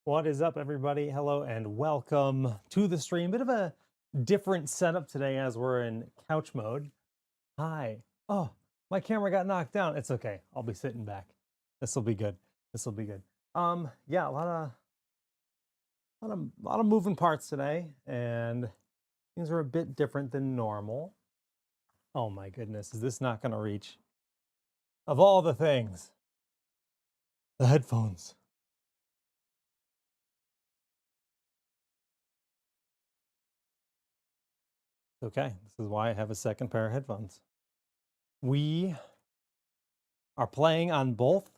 What is up, everybody? Hello and welcome to the stream. Bit of a different setup today as we're in couch mode. Hi. Oh, my camera got knocked down. It's okay. I'll be sitting back. This will be good. This will be good. Yeah, a lot of moving parts today, and things are a bit different than normal. Oh my goodness, is this not going to reach? Of all the things, the headphones. Okay, this is why I have a second pair of headphones. We are playing on both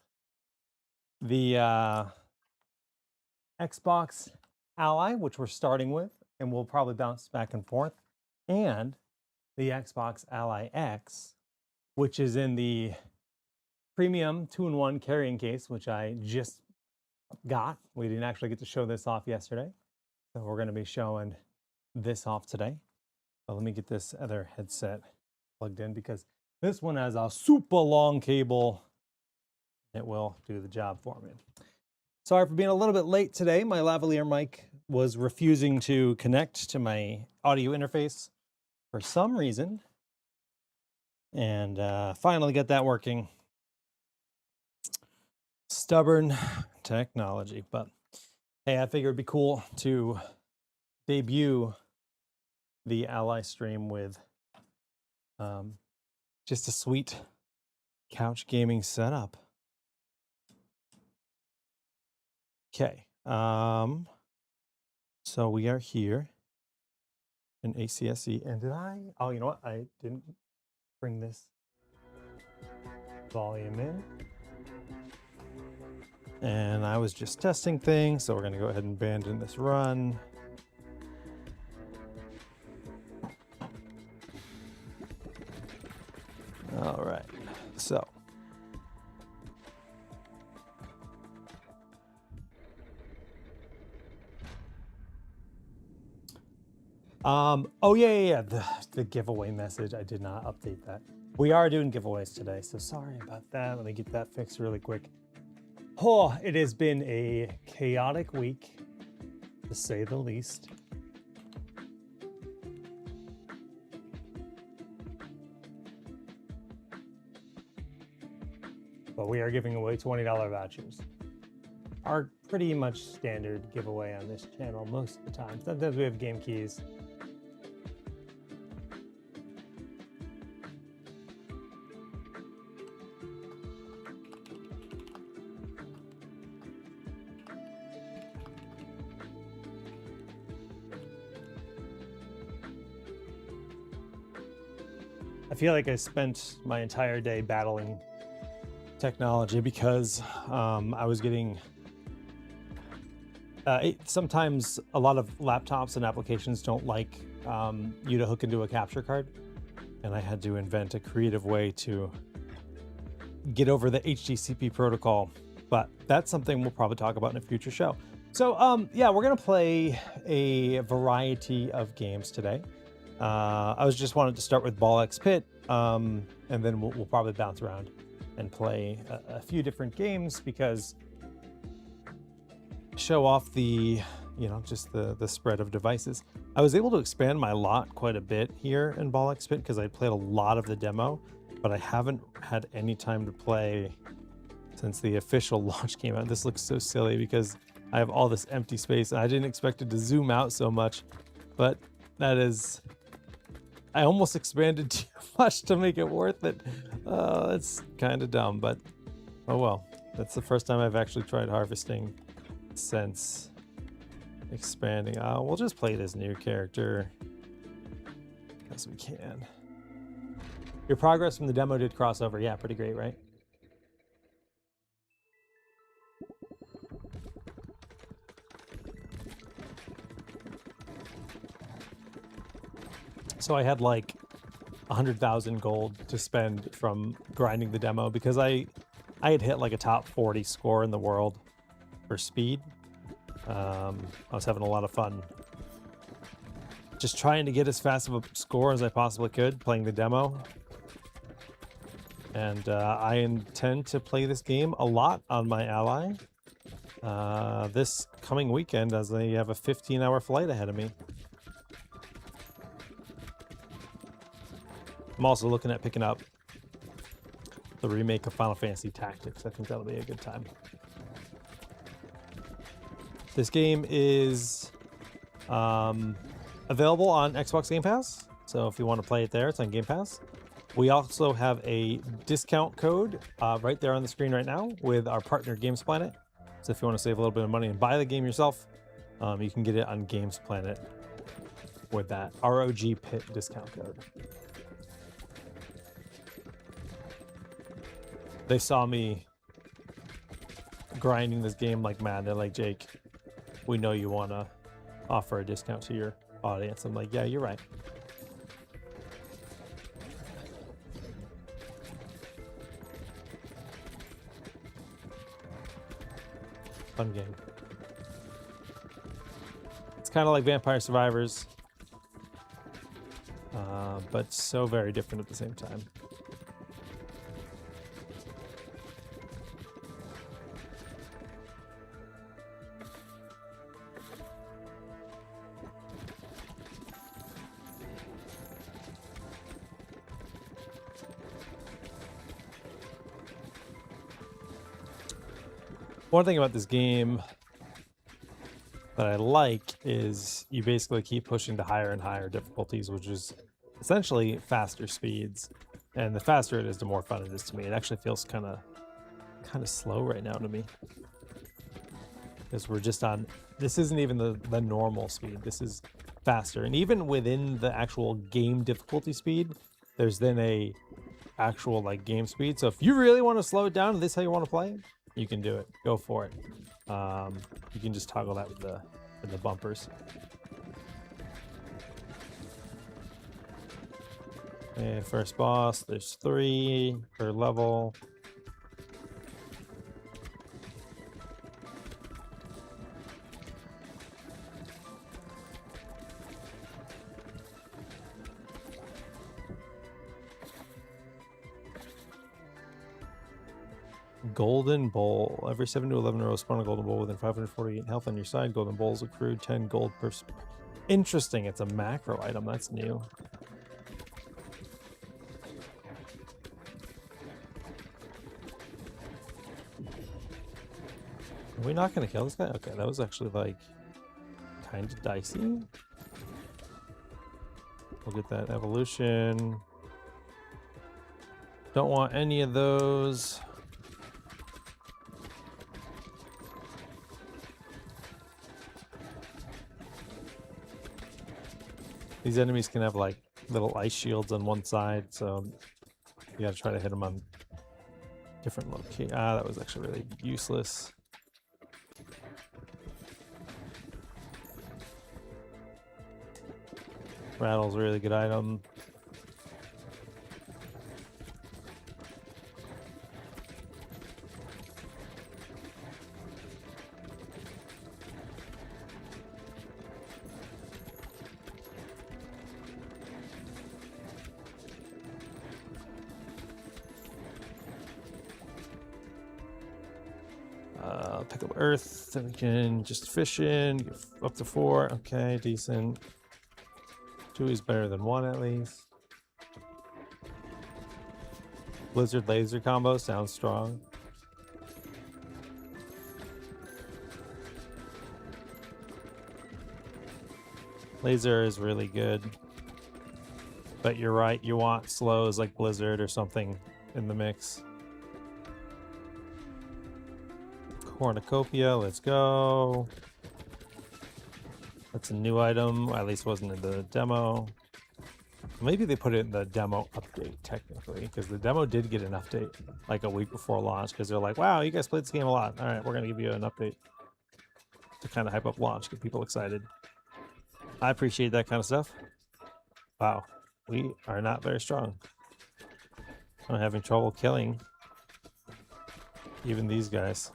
the Xbox Ally, which we're starting with, and we'll probably bounce back and forth, and the Xbox Ally X, which is in the premium 2-in-1 carrying case, which I just got. We didn't actually get to show this off yesterday, so we're going to be showing this off today. But let me get this other headset plugged in because this one has a super long cable. It will do the job for me. Sorry for being a little bit late today. My lavalier mic was refusing to connect to my audio interface for some reason. And finally got that working. Stubborn technology. But hey, I figured it'd be cool to debut the Ally stream with just a sweet couch gaming setup. Okay, so we are here in ACSE, and oh, you know what? I didn't bring this volume in. And I was just testing things, so we're gonna go ahead and abandon this run. All right, so. Oh yeah. The giveaway message. I did not update that. We are doing giveaways today, so sorry about that. Let me get that fixed really quick. Oh, it has been a chaotic week, to say the least. But we are giving away $20 vouchers. Our pretty much standard giveaway on this channel most of the time. Sometimes we have game keys. I feel like I spent my entire day battling technology because I was getting sometimes a lot of laptops and applications don't like you to hook into a capture card, and I had to invent a creative way to get over the HTTP protocol, but that's something we'll probably talk about in a future show. So yeah, we're gonna play a variety of games today. I was just wanted to start with Ball X Pit, and then we'll probably bounce around and play a few different games because show off the, just the spread of devices. I was able to expand my lot quite a bit here in Ball X Pit because I played a lot of the demo, but I haven't had any time to play since the official launch came out. This looks so silly because I have all this empty space and I didn't expect it to zoom out so much, but that is, I almost expanded too much to make it worth it. It's kind of dumb, but oh well. That's the first time I've actually tried harvesting since expanding. We'll just play this new character as we can. Your progress from the demo did cross over. Yeah, pretty great, right? So I had like 100,000 gold to spend from grinding the demo because I had hit like a top 40 score in the world for speed. I was having a lot of fun just trying to get as fast of a score as I possibly could playing the demo. And I intend to play this game a lot on my Ally. this coming weekend, as I have a 15-hour flight ahead of me. I'm also looking at picking up the remake of Final Fantasy Tactics. I think that'll be a good time. This game is available on Xbox Game Pass, so if you want to play it there, it's on Game Pass. We also have a discount code right there on the screen right now with our partner Games Planet. So if you want to save a little bit of money and buy the game yourself, you can get it on Games Planet with that ROG Pit discount code. They saw me grinding this game like mad. They're like, Jake, we know you want to offer a discount to your audience. I'm like, yeah, you're right. Fun game. It's kind of like Vampire Survivors, but so very different at the same time. One thing about this game that I like is you basically keep pushing to higher and higher difficulties, which is essentially faster speeds. And the faster it is, the more fun it is to me. It actually feels kind of slow right now to me, because we're just on, this isn't even the normal speed. This is faster. And even within the actual game difficulty speed, there's then a actual like game speed. So if you really want to slow it down and this is how you want to play it, you can do it. Go for it. You can just toggle that with the bumpers. And first boss, there's 3 per level. Golden Bowl. Every 7 to 11 rows, spawn a golden bowl within 548 health on your side. Golden bowls accrued 10 gold per. Interesting. It's a macro item. That's new. Are we not going to kill this guy? Okay, that was actually like kind of dicey. We'll get that evolution. Don't want any of those. These enemies can have like little ice shields on one side, so you gotta try to hit them on different locations. Ah, that was actually really useless. Rattle's a really good item. Pick up earth, then we can just fish in, get up to 4. Okay, decent. 2 is better than 1 at least. Blizzard laser combo sounds strong. Laser is really good. But you're right, you want slows like Blizzard or something in the mix. Cornucopia, let's go. That's a new item, at least wasn't in the demo. Maybe they put it in the demo update, technically, because the demo did get an update like a week before launch, because they're like, wow, you guys played this game a lot. All right, we're going to give you an update to kind of hype up launch, get people excited. I appreciate that kind of stuff. Wow, we are not very strong. I'm having trouble killing even these guys.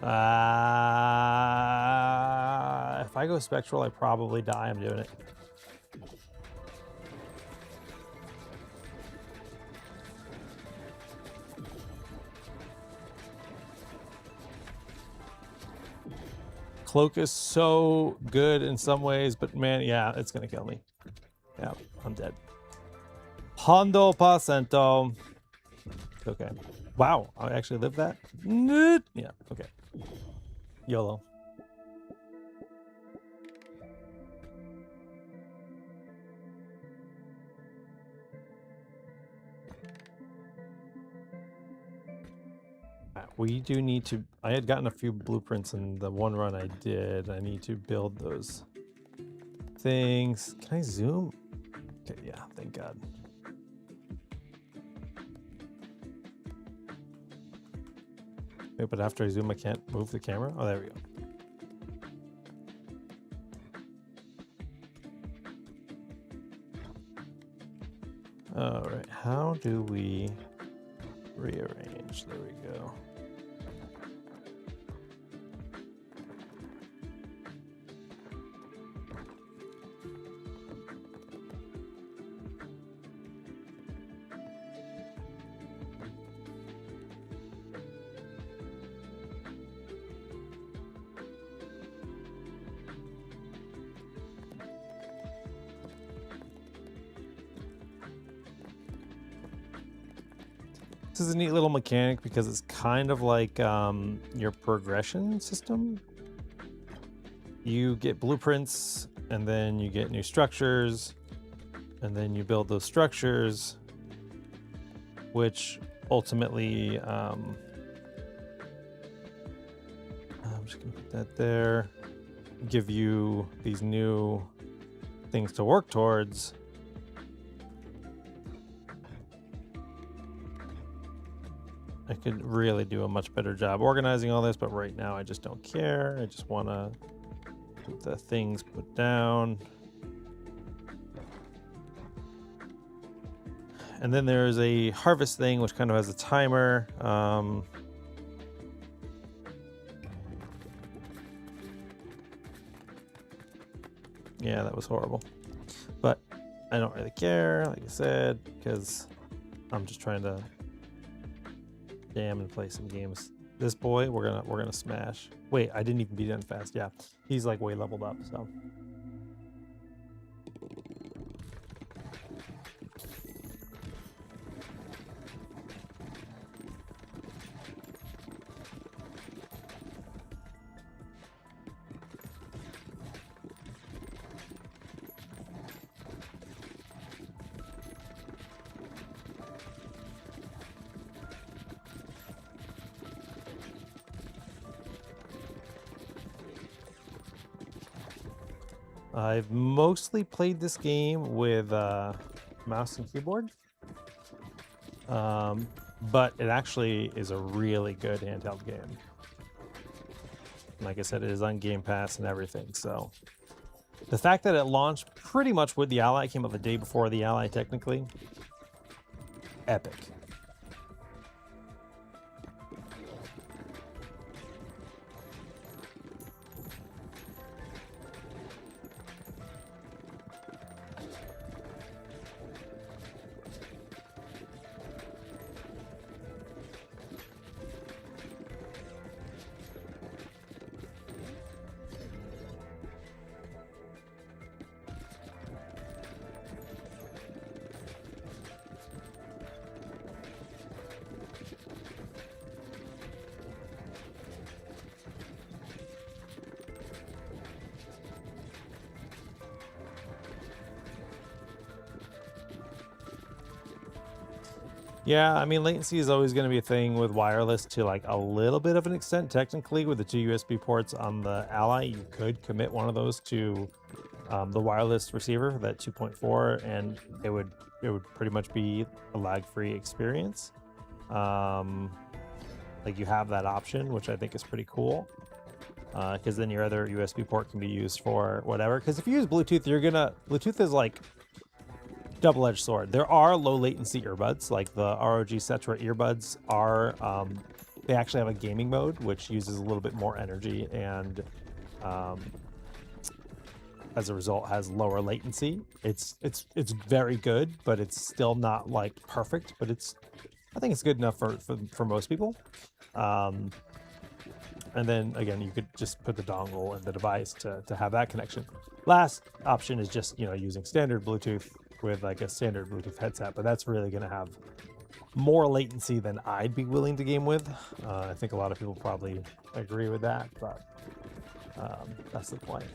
If I go spectral, I probably die. I'm doing it. Cloak is so good in some ways, but man, yeah, it's gonna kill me. Yeah, I'm dead. 100%. Okay. Wow, I actually lived that? Yeah, okay. YOLO. We do need to... I had gotten a few blueprints in the one run I did. I need to build those things. Can I zoom? Okay, yeah, thank God. Wait, but after I zoom, I can't move the camera? Oh, there we go. All right, how do we rearrange? There we go. This is a neat little mechanic because it's kind of like your progression system. You get blueprints, and then you get new structures, and then you build those structures, which ultimately, I'm just gonna put that there, give you these new things to work towards. I could really do a much better job organizing all this, but right now I just don't care. I just want to get the things put down. And then there's a harvest thing, which kind of has a timer. Yeah, that was horrible. But I don't really care, like I said, because I'm just trying to jam and play some games. This boy, we're gonna smash. Wait, I didn't even beat him fast. Yeah, he's like way leveled up, so. I've mostly played this game with mouse and keyboard, but it actually is a really good handheld game. Like I said, it is on Game Pass and everything, so the fact that it launched pretty much with the Ally, came out the day before the Ally technically, epic. Yeah, I mean, latency is always going to be a thing with wireless to like a little bit of an extent. Technically, with the two USB ports on the Ally, you could commit one of those to the wireless receiver, that 2.4, and it would pretty much be a lag-free experience. Like you have that option, which I think is pretty cool. Because then your other USB port can be used for whatever. Because if you use Bluetooth, Bluetooth is like double-edged sword. There are low latency earbuds, like the ROG Cetra earbuds are they actually have a gaming mode, which uses a little bit more energy and as a result has lower latency. It's very good, but it's still not like perfect, but I think it's good enough for most people. And then again, you could just put the dongle in the device to have that connection. Last option is just, you know, using standard Bluetooth with like a standard Bluetooth headset, but that's really going to have more latency than I'd be willing to game with. I think a lot of people probably agree with that, but that's the point.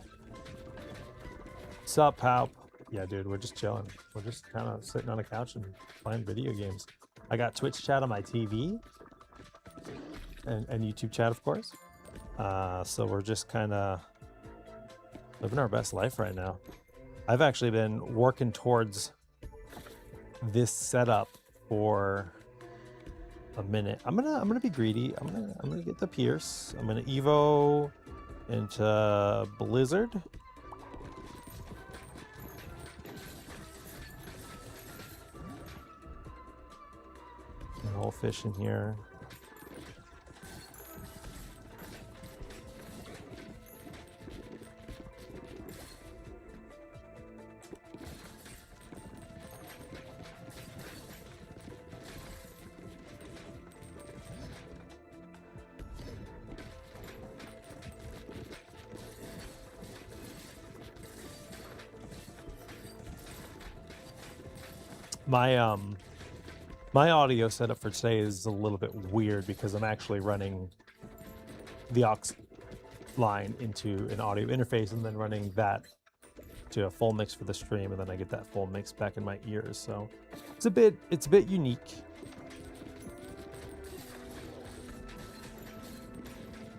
Sup, Palp? Yeah, dude, we're just chilling. We're just kind of sitting on a couch and playing video games. I got Twitch chat on my TV and YouTube chat, of course. So we're just kind of living our best life right now. I've actually been working towards this setup for a minute. I'm gonna be greedy. I'm gonna get the Pierce. I'm gonna Evo into Blizzard. And whole fish in here. My audio setup for today is a little bit weird because I'm actually running the aux line into an audio interface and then running that to a full mix for the stream, and then I get that full mix back in my ears. So it's a bit unique.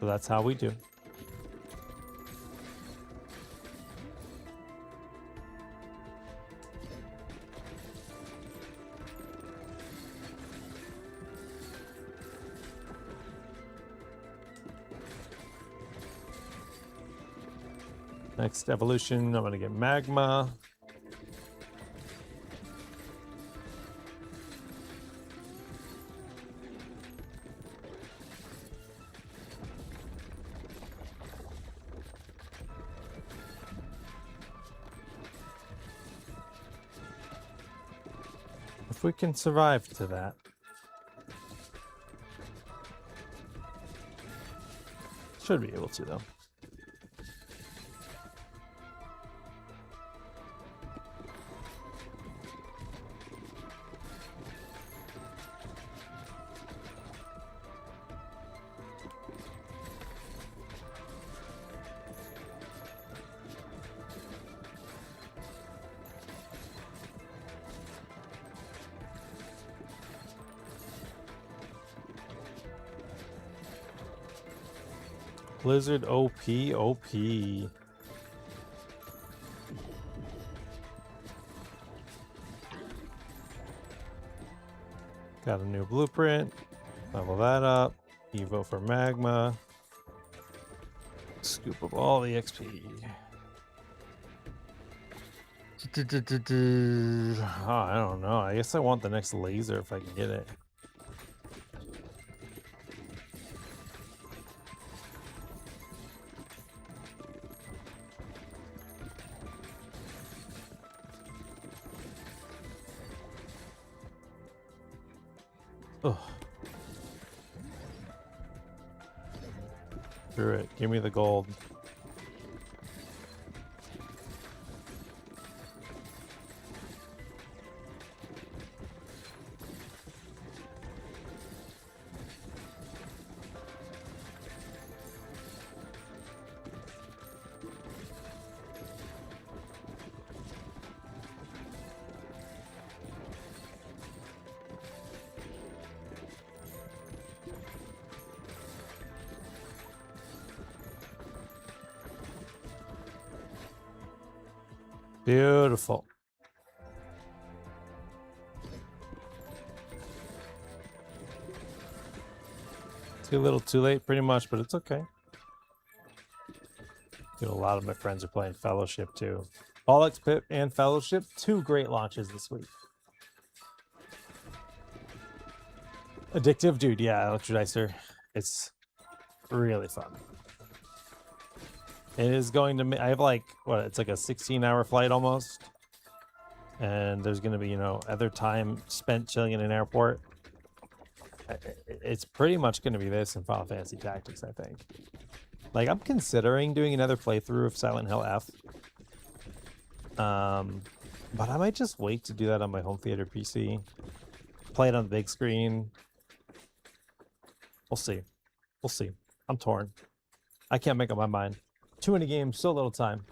So that's how we do. Next evolution, I'm gonna get magma. If we can survive to that. Should be able to, though. Blizzard OP. Got a new blueprint. Level that up. Evo for magma. Scoop up all the XP. Oh, I don't know. I guess I want the next laser if I can get it. Oh. Screw it. Give me the gold. Beautiful. Too little, too late, pretty much, but it's okay. Dude, a lot of my friends are playing Fellowship too. Bollocks Pit and Fellowship, 2 great launches this week. Addictive, dude. Yeah, Electrodicer. It's really fun. It is going to. I have like what? It's like a 16-hour flight almost, and there's going to be, you know, other time spent chilling in an airport. It's pretty much going to be this in Final Fantasy Tactics, I think. Like, I'm considering doing another playthrough of Silent Hill F. But I might just wait to do that on my home theater PC. Play it on the big screen. We'll see. We'll see. I'm torn. I can't make up my mind. Too many games, so little time.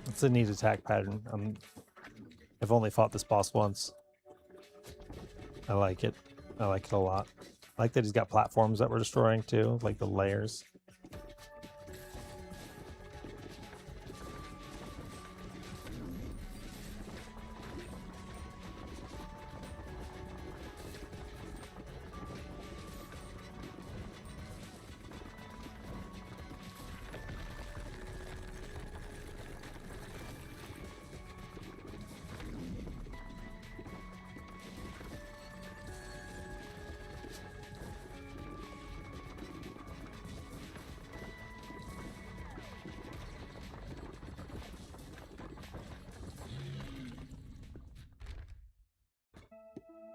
It's a neat attack pattern. I've only fought this boss once. I like it. I like it a lot. I like that he's got platforms that we're destroying too, like the layers.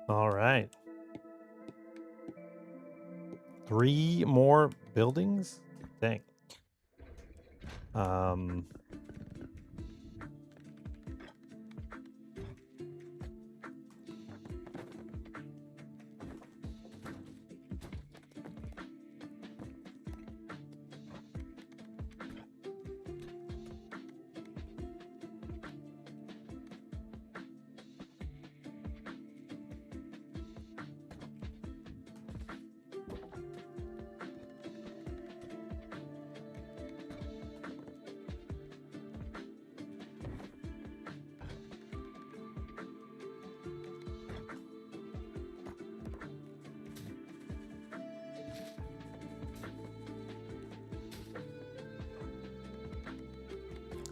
All right. 3 more buildings? Dang.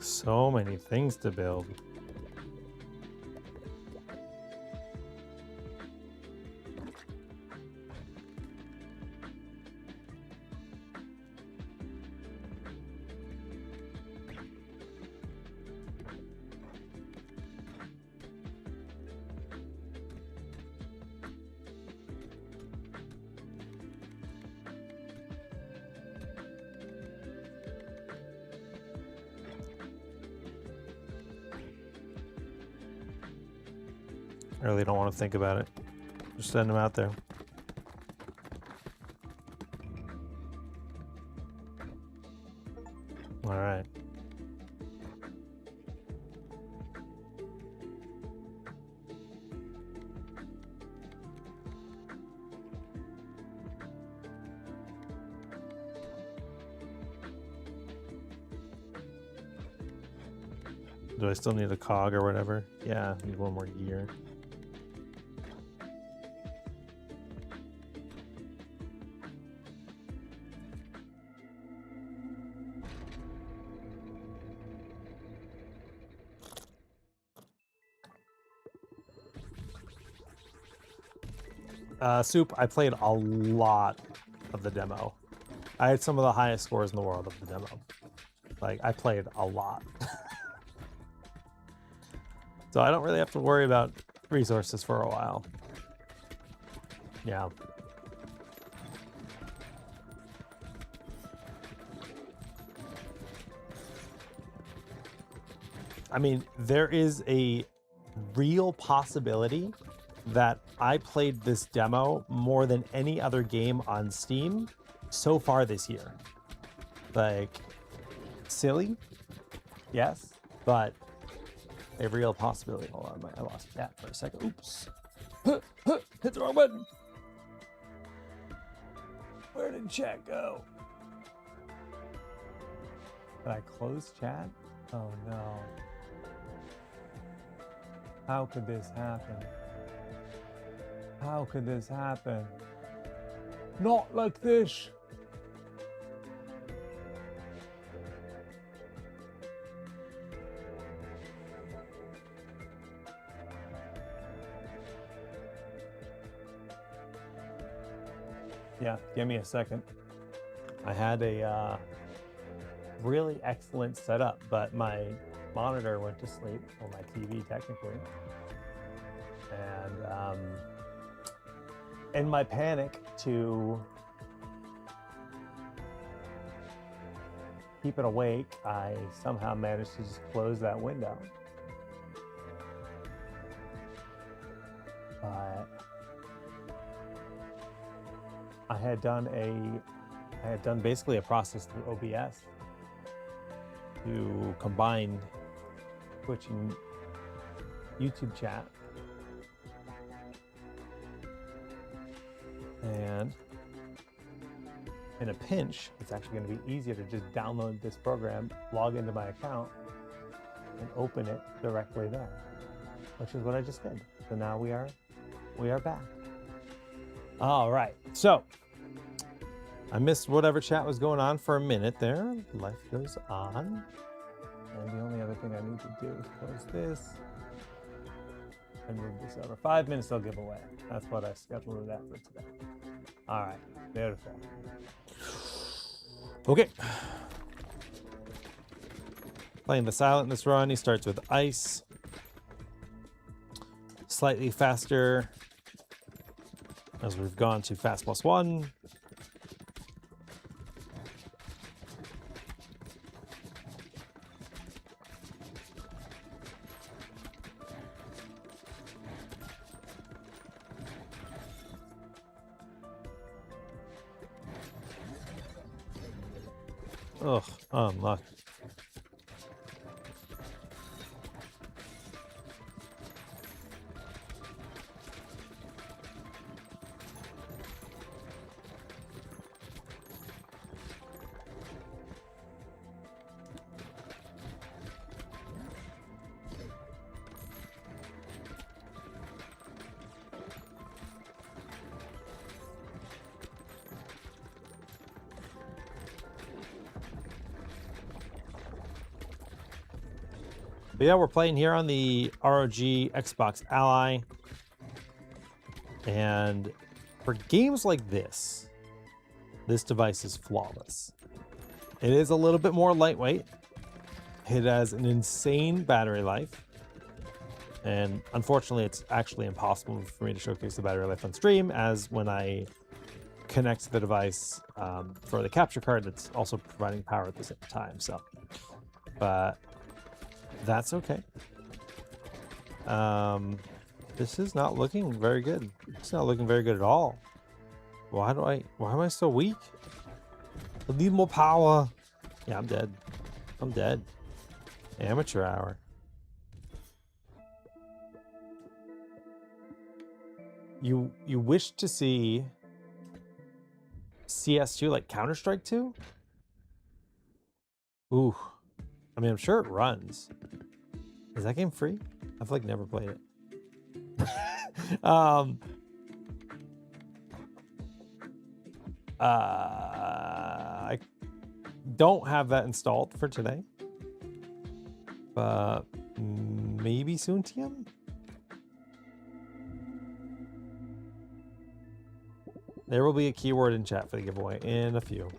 So many things to build. I really don't want to think about it. Just send them out there. All right. Do I still need a cog or whatever? Yeah, I need 1 more gear. Soup, I played a lot of the demo. I had some of the highest scores in the world of the demo. Like, I played a lot. So I don't really have to worry about resources for a while. Yeah. I mean, there is a real possibility that I played this demo more than any other game on Steam so far this year. Like, silly, yes, but a real possibility. Hold on, I lost chat for a second. Oops. Hit the wrong button. Where did chat go? Did I close chat? Oh no. How could this happen? How could this happen? Not like this. Yeah, give me a second. I had a really excellent setup, but my monitor went to sleep, or my TV technically. And in my panic to keep it awake, I somehow managed to just close that window. But I had done basically a process through OBS to combine Twitch and YouTube chat. And in a pinch, it's actually going to be easier to just download this program, log into my account, and open it directly there, which is what I just did. So now we are back. All right, so I missed whatever chat was going on for a minute there. Life goes on. And the only other thing I need to do is close this and move this over. 5 minutes till giveaway. That's what I scheduled that for today. All right, beautiful. Okay. Playing the silent in this run, he starts with ice. Slightly faster as we've gone to fast +1. Ugh, unlucky. But yeah, we're playing here on the ROG Xbox Ally. And for games like this device is flawless. It is a little bit more lightweight. It has an insane battery life. And unfortunately, it's actually impossible for me to showcase the battery life on stream, as when I connect the device for the capture card, it's also providing power at the same time. So, but that's okay. This is not looking very good. It's not looking very good at all. Why am I so weak? I need more power. Yeah, I'm dead. I'm dead. Amateur hour. You wish to see CS2 like Counter-Strike 2? Ooh. I mean, I'm sure it runs. Is that game free? I've like never played it. I don't have that installed for today, but maybe soon, TM? There will be a keyword in chat for the giveaway in a few.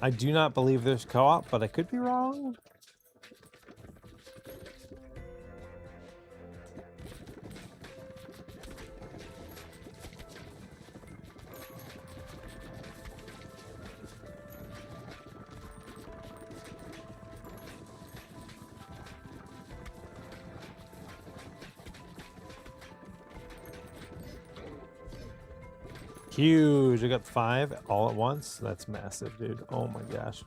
I do not believe there's co-op, but I could be wrong. Huge. I got 5 all at once. That's massive, dude. Oh my gosh.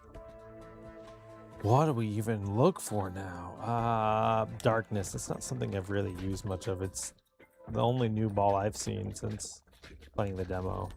What do we even look for now? Darkness. It's not something I've really used much of. It's the only new ball I've seen since playing the demo.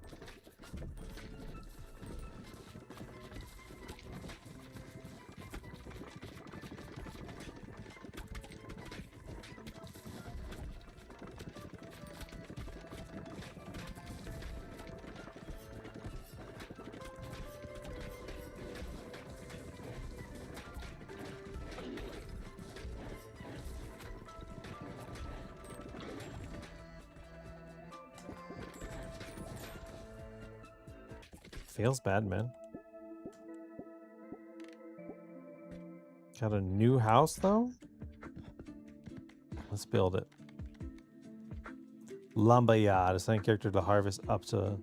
Feels bad, man. Got a new house, though? Let's build it. Lumberyard. Assign character to harvest up to...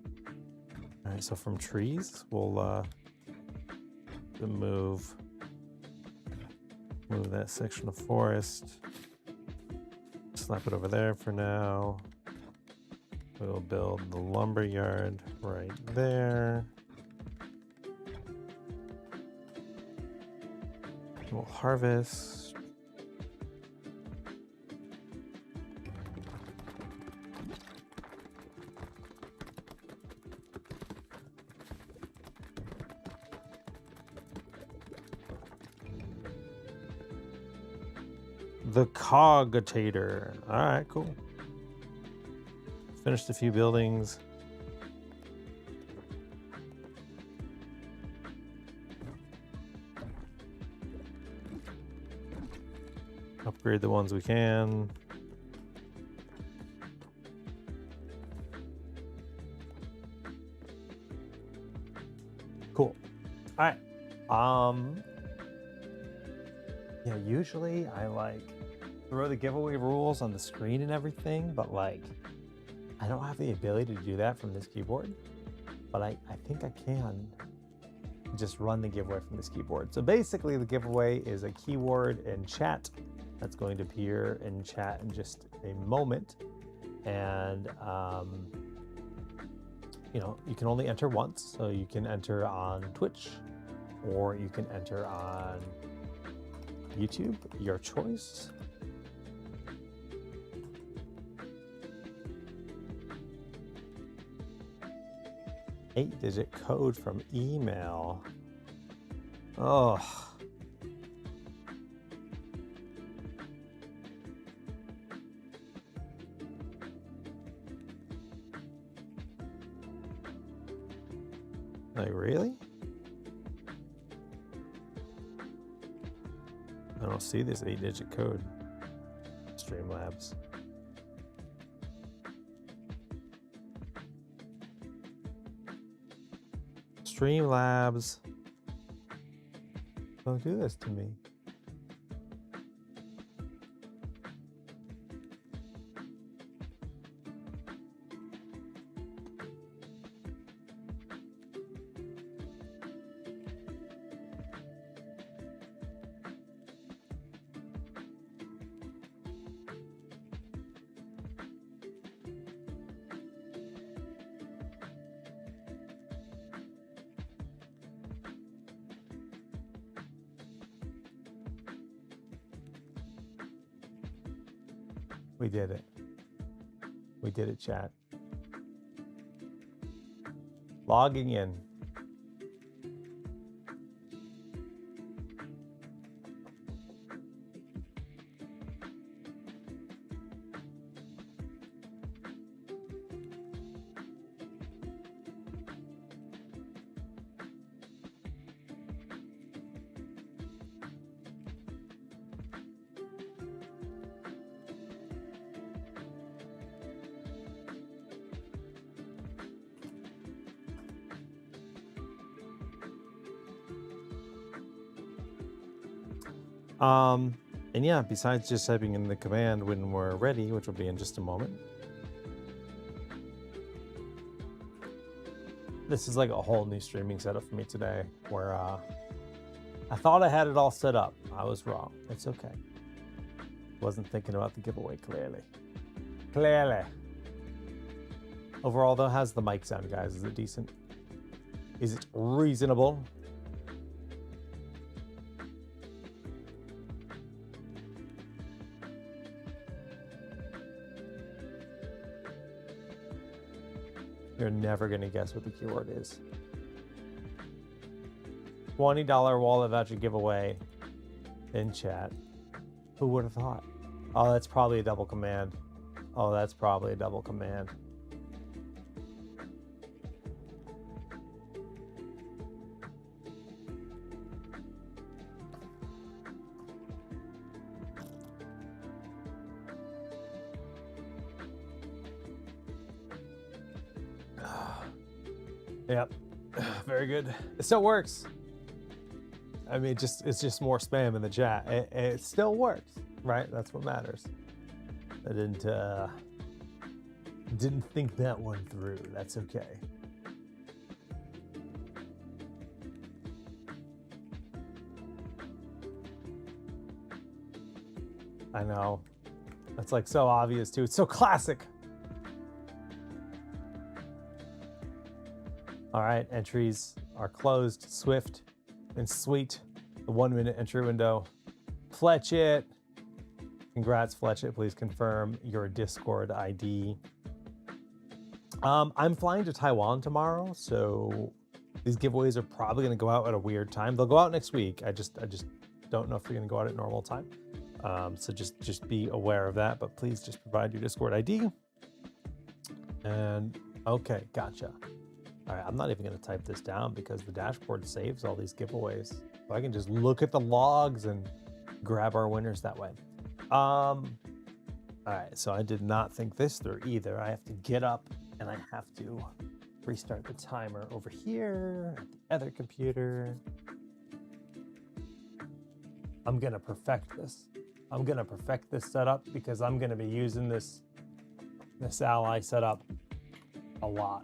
Alright, so from trees, we'll move that section of forest. Slap it over there for now. We'll build the lumberyard right there. We'll harvest. The cogitator. All right, cool. Finished a few buildings. Upgrade the ones we can. Cool. All right. Yeah, usually I like throw the giveaway rules on the screen and everything, but like I don't have the ability to do that from this keyboard, but I think I can just run the giveaway from this keyboard. So basically the giveaway is a keyword in chat that's going to appear in chat in just a moment. And, you know, you can only enter once. So you can enter on Twitch or you can enter on YouTube, your choice. Eight-digit code from email. Oh. Like, really? I don't see this 8-digit code. Streamlabs. Streamlabs. Don't do this to me. We did it. We did it, chat. Logging in. And yeah, besides just typing in the command when we're ready, which will be in just a moment. This is like a whole new streaming setup for me today, where I thought I had it all set up. I was wrong. It's okay. Wasn't thinking about the giveaway clearly. Overall, though, how's the mic sound, guys? Is it decent? Is it reasonable? You're never going to guess what the keyword is. $20 wallet voucher giveaway in chat. Who would have thought? Oh, that's probably a double command. Oh, that's probably a double command. Yep, very good. It still works. I mean, it's just more spam in the chat. It still works, right? That's what matters. I didn't think that one through. That's okay. I know. That's like so obvious too. It's so classic. All right, entries are closed, swift and sweet. The 1 minute entry window. Fletch it. Congrats, Fletch it. Please confirm your Discord ID. I'm flying to Taiwan tomorrow, so these giveaways are probably going to go out at a weird time. They'll go out next week. I just don't know if they're going to go out at normal time. So just be aware of that. But please just provide your Discord ID. And okay, gotcha. All right, I'm not even going to type this down because the dashboard saves all these giveaways. So I can just look at the logs and grab our winners that way. All right, so I did not think this through either. I have to get up and I have to restart the timer over here at the other computer. I'm going to perfect this. I'm going to perfect this setup because I'm going to be using this ally setup a lot.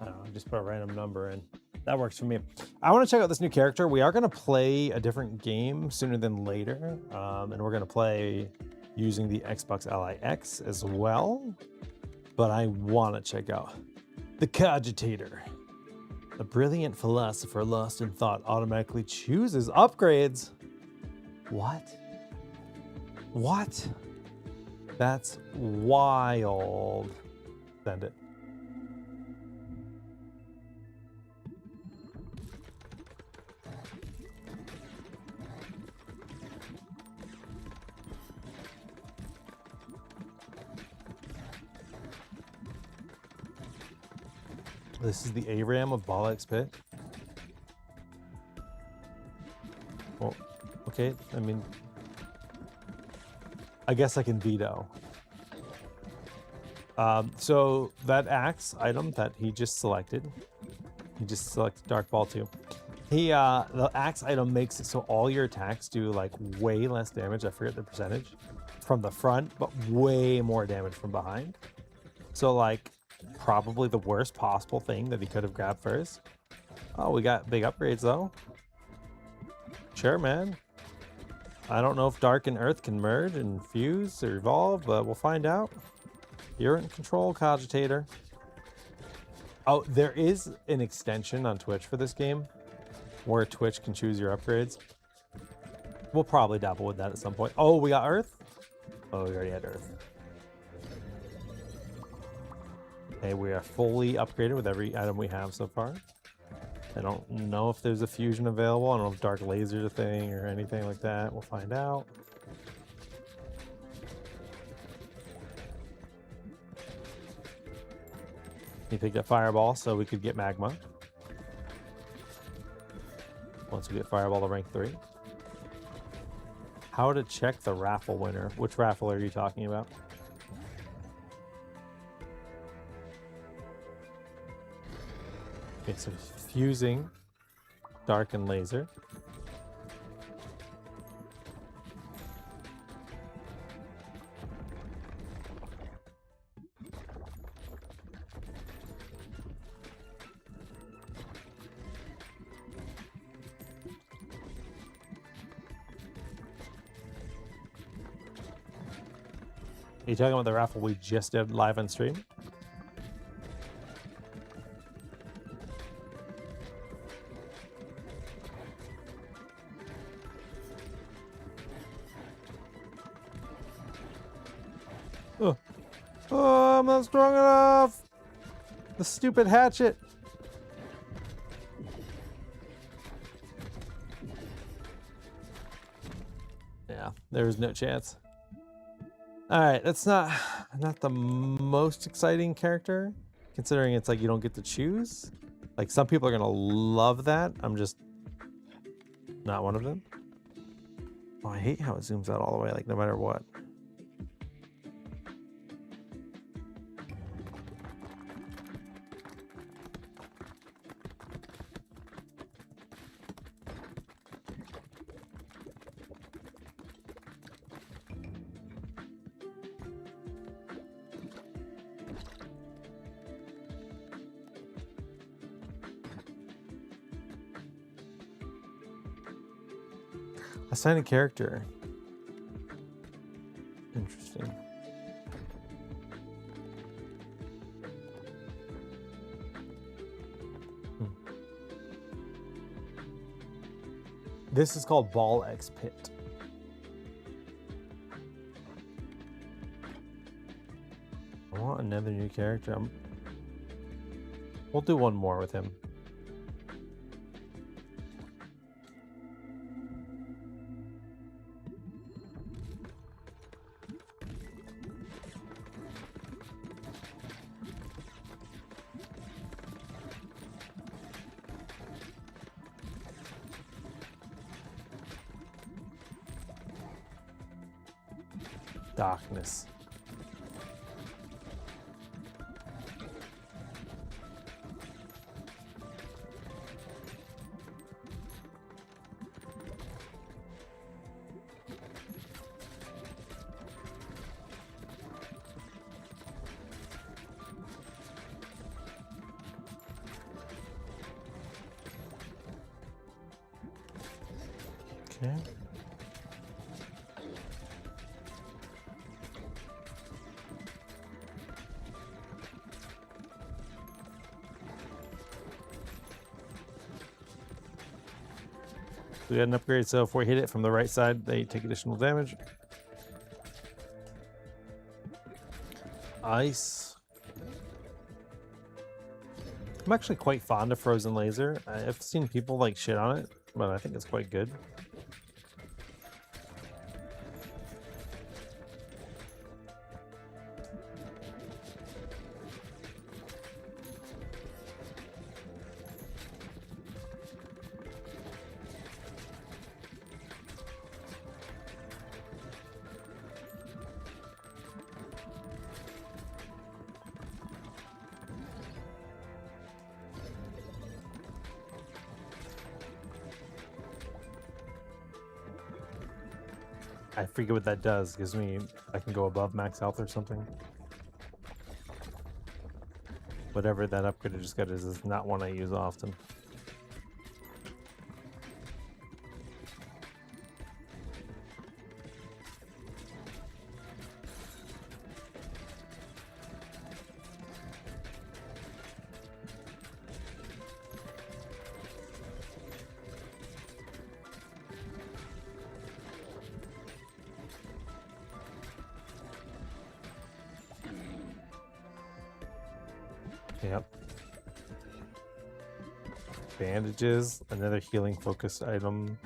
I don't know, just put a random number in. That works for me. I want to check out this new character. We are going to play a different game sooner than later. And we're going to play using the Xbox Ally X as well. But I want to check out the Cogitator. The brilliant philosopher lost in thought automatically chooses upgrades. What? What? That's wild. Send it. This is the ARAM of Bollocks Pit. Well, okay, I mean, I guess I can veto. So that axe item that he just selected Dark Ball 2. The axe item makes it so all your attacks do like way less damage. I forget the percentage from the front, but way more damage from behind. So like, probably the worst possible thing that he could have grabbed first. Oh, we got big upgrades though. Sure, man. I don't know if Dark and Earth can merge and fuse or evolve, but we'll find out. You're in control, Cogitator. Oh, there is an extension on Twitch for this game where Twitch can choose your upgrades. We'll probably dabble with that at some point. Oh, we got Earth? Oh, we already had Earth. Okay, we are fully upgraded with every item we have so far. I don't know if there's a fusion available. I don't know if Dark Laser's a thing or anything like that. We'll find out. He picked up Fireball so we could get Magma. Once we get Fireball to rank 3. How to check the raffle winner. Which raffle are you talking about? Okay, so fusing dark and laser. Are you talking about the raffle we just did live on stream? Oh, oh, I'm not strong enough. The stupid hatchet. Yeah, there was no chance. All right, that's not the most exciting character, considering it's like you don't get to choose. Like some people are gonna love that. I'm just not one of them. Oh, I hate how it zooms out all the way, like no matter what. Assign a character. Interesting. This is called Ball X Pit. I want another new character. We'll do one more with him. Darkness. Okay. We got an upgrade, so if we hit it from the right side, they take additional damage. Ice. I'm actually quite fond of Frozen Laser. I've seen people like shit on it, but I think it's quite good. I forget what that does. Gives me, I can go above max health or something. Whatever that upgrade I just got is not one I use often. Yep. Bandages, another healing focused item.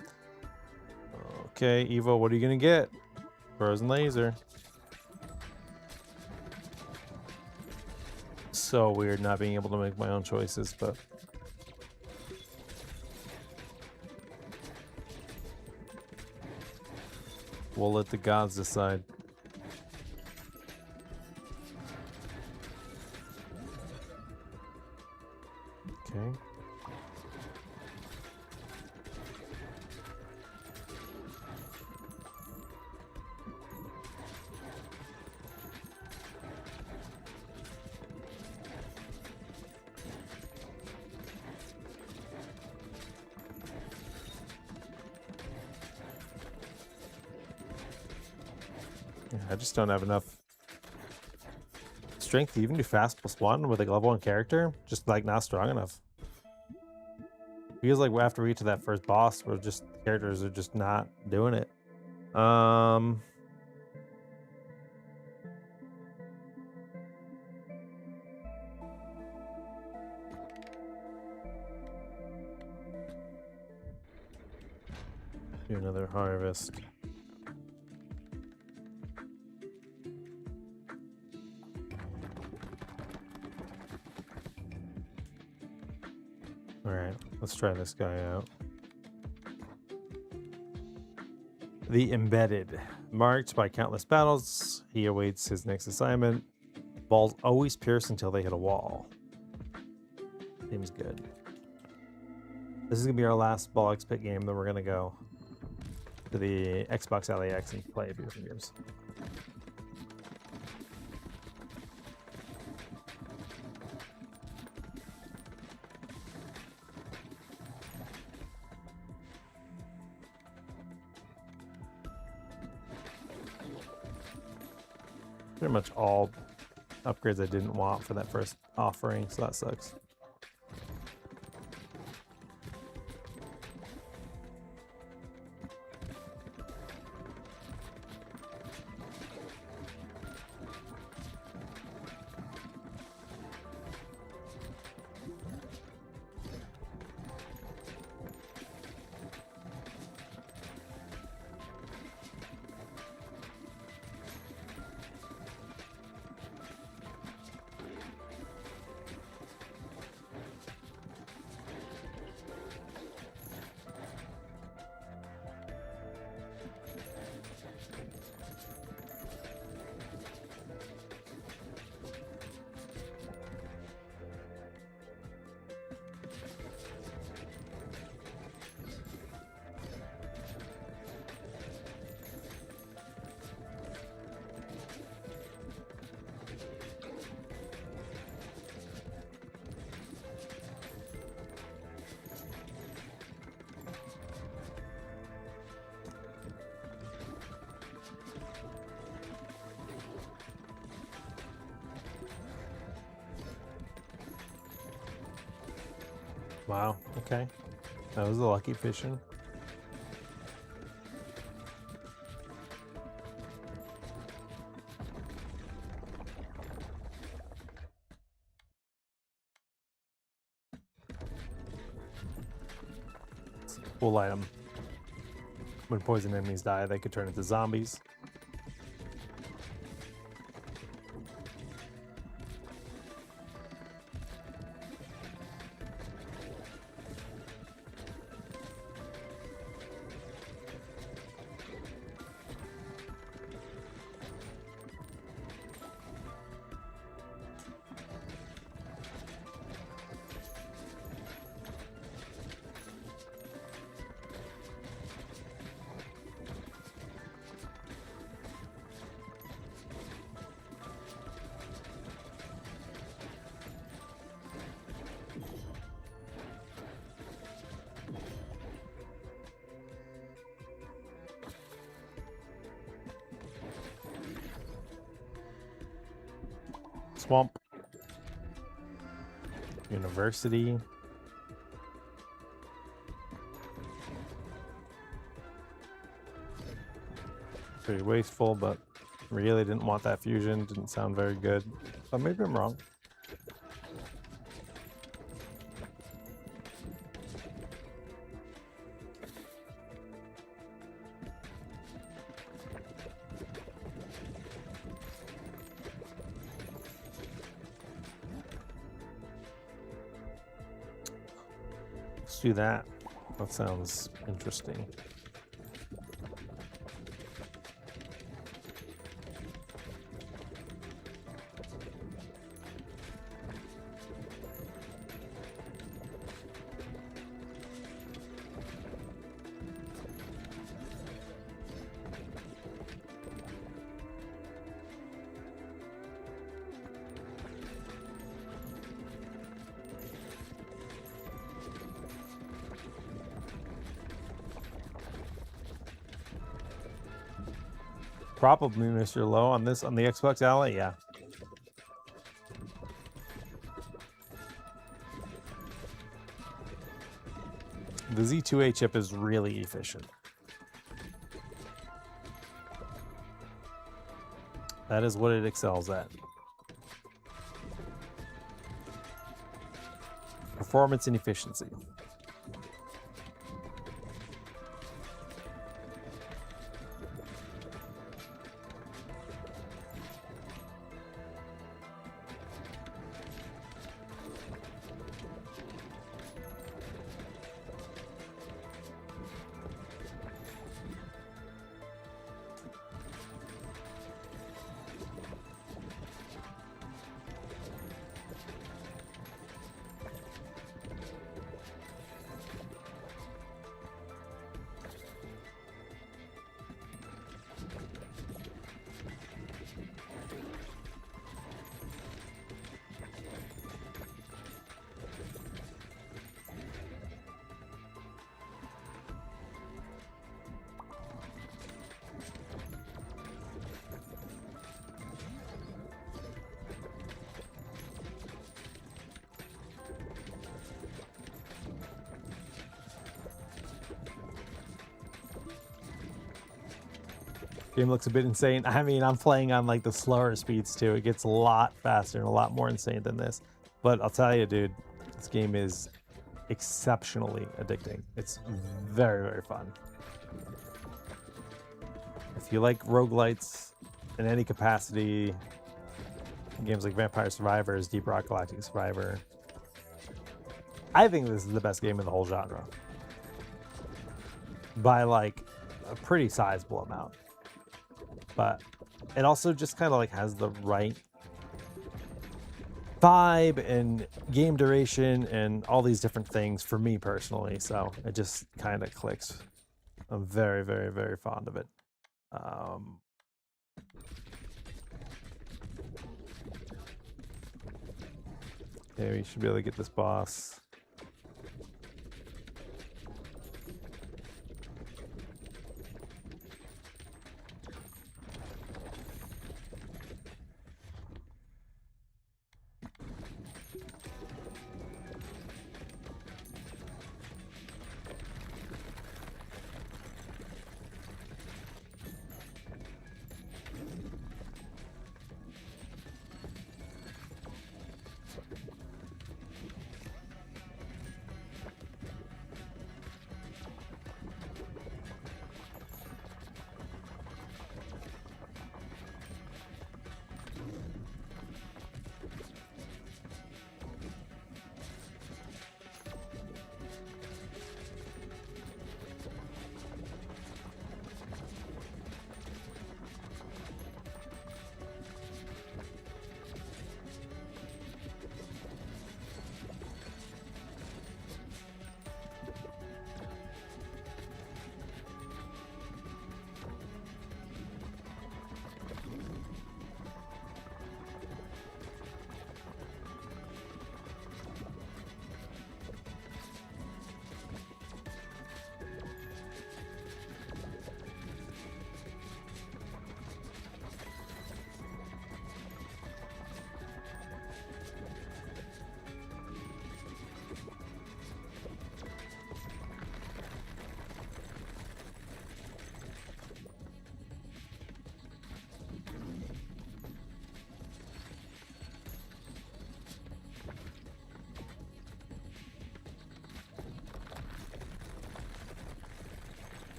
Okay, Evo, what are you gonna get? Frozen Laser. So weird not being able to make my own choices, but we'll let the gods decide. Okay. Yeah, I just don't have enough strength to even do fast +1 with a level 1 character. Just like not strong enough. Feels like after we get to that first boss, we're just characters are just not doing it. Do another harvest. All right, let's try this guy out. The Embedded. Marked by countless battles, he awaits his next assignment. Balls always pierce until they hit a wall. Seems good. This is gonna be our last Ball X Pit game. Then we're gonna go to the Xbox LAX and play a few different games. Pretty much all upgrades I didn't want for that first offering, so that sucks. Wow, okay. That was a lucky fishing. It's a cool item. When poison enemies die, they could turn into zombies. Swamp. University. Pretty wasteful, but really didn't want that fusion. Didn't sound very good. But maybe I'm wrong. Let's do that. That sounds interesting. Probably Mr. Low on this, on the Xbox Ally, yeah. The Z2A chip is really efficient. That is what it excels at. Performance and efficiency. Game looks a bit insane. I mean, I'm playing on like the slower speeds too. It gets a lot faster and a lot more insane than this. But I'll tell you, dude, this game is exceptionally addicting. It's very, very fun. If you like roguelites in any capacity, games like Vampire Survivors, Deep Rock Galactic Survivor, I think this is the best game in the whole genre. By like a pretty sizable amount. But it also just kind of like has the right vibe and game duration and all these different things for me personally. So it just kind of clicks. I'm very, very, very fond of it. Okay, we should be able to get this boss.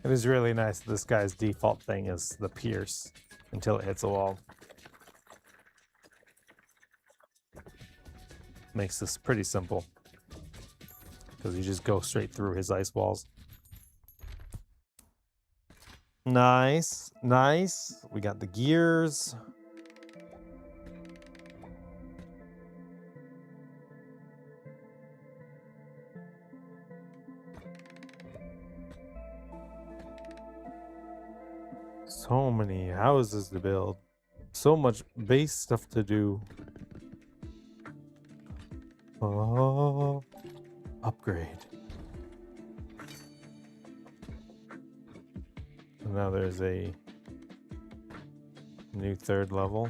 It is really nice that this guy's default thing is the pierce until it hits a wall. Makes this pretty simple because you just go straight through his ice walls. Nice, nice. We got the gears. So many houses to build. So much base stuff to do. now there's a new third level.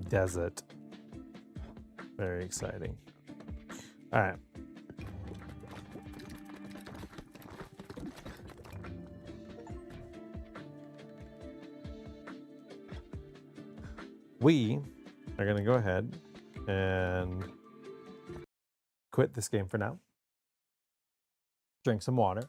Desert. Very exciting. All right. We are going to go ahead and quit this game for now. Drink some water.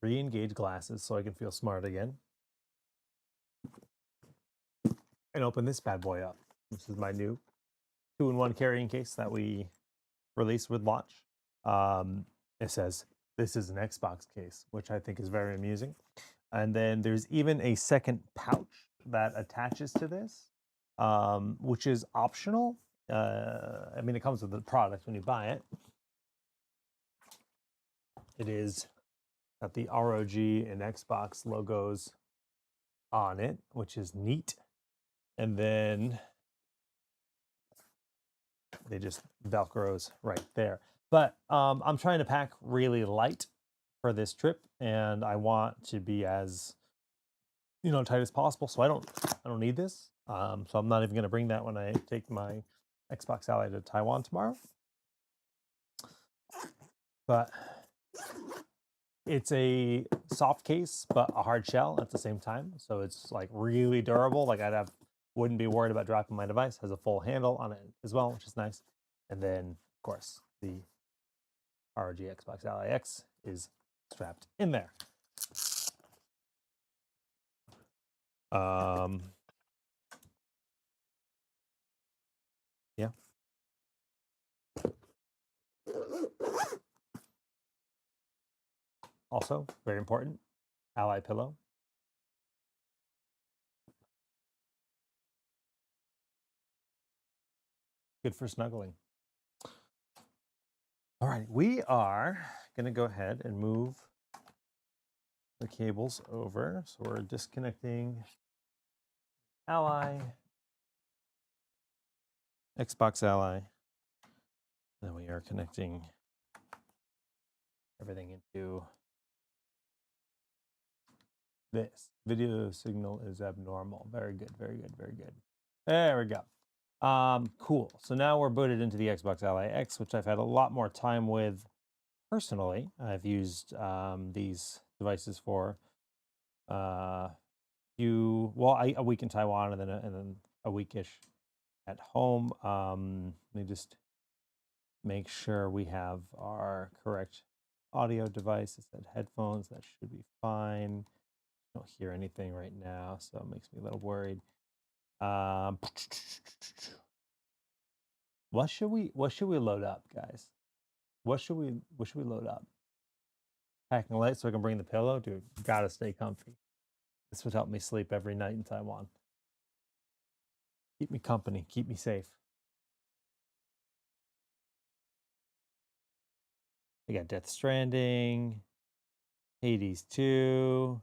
Re-engage glasses so I can feel smart again. And open this bad boy up. This is my new 2-in-1 carrying case that we released with launch. It says, this is an Xbox case, which I think is very amusing. And then there's even a second pouch that attaches to this, which is optional. I mean, it comes with the product when you buy it. It is got the ROG and Xbox logos on it, which is neat. And then they just Velcros right there. But I'm trying to pack really light for this trip, and I want to be as tight as possible. So I don't need this. So I'm not even going to bring that when I take my Xbox Ally to Taiwan tomorrow. But it's a soft case, but a hard shell at the same time. So it's like really durable. Like wouldn't be worried about dropping my device. Has a full handle on it as well, which is nice. And then, of course, the ROG Xbox Ally X is strapped in there. Yeah. Also, very important, Ally pillow. Good for snuggling. All right, we are going to go ahead and move the cables over. So we're disconnecting Ally, Xbox Ally. Then we are connecting everything into this. Video signal is abnormal. Very good, very good, very good. There we go. Cool. So now we're booted into the Xbox Ally X, which I've had a lot more time with personally. I've used these devices for a week in Taiwan and then a weekish at home. Let me just make sure we have our correct audio device. It said headphones. That should be fine. I don't hear anything right now, so it makes me a little worried. What should we load up, guys? What should we load up? Packing light so I can bring the pillow? Dude, gotta stay comfy. This would help me sleep every night in Taiwan. Keep me company, keep me safe. I got Death Stranding, Hades 2,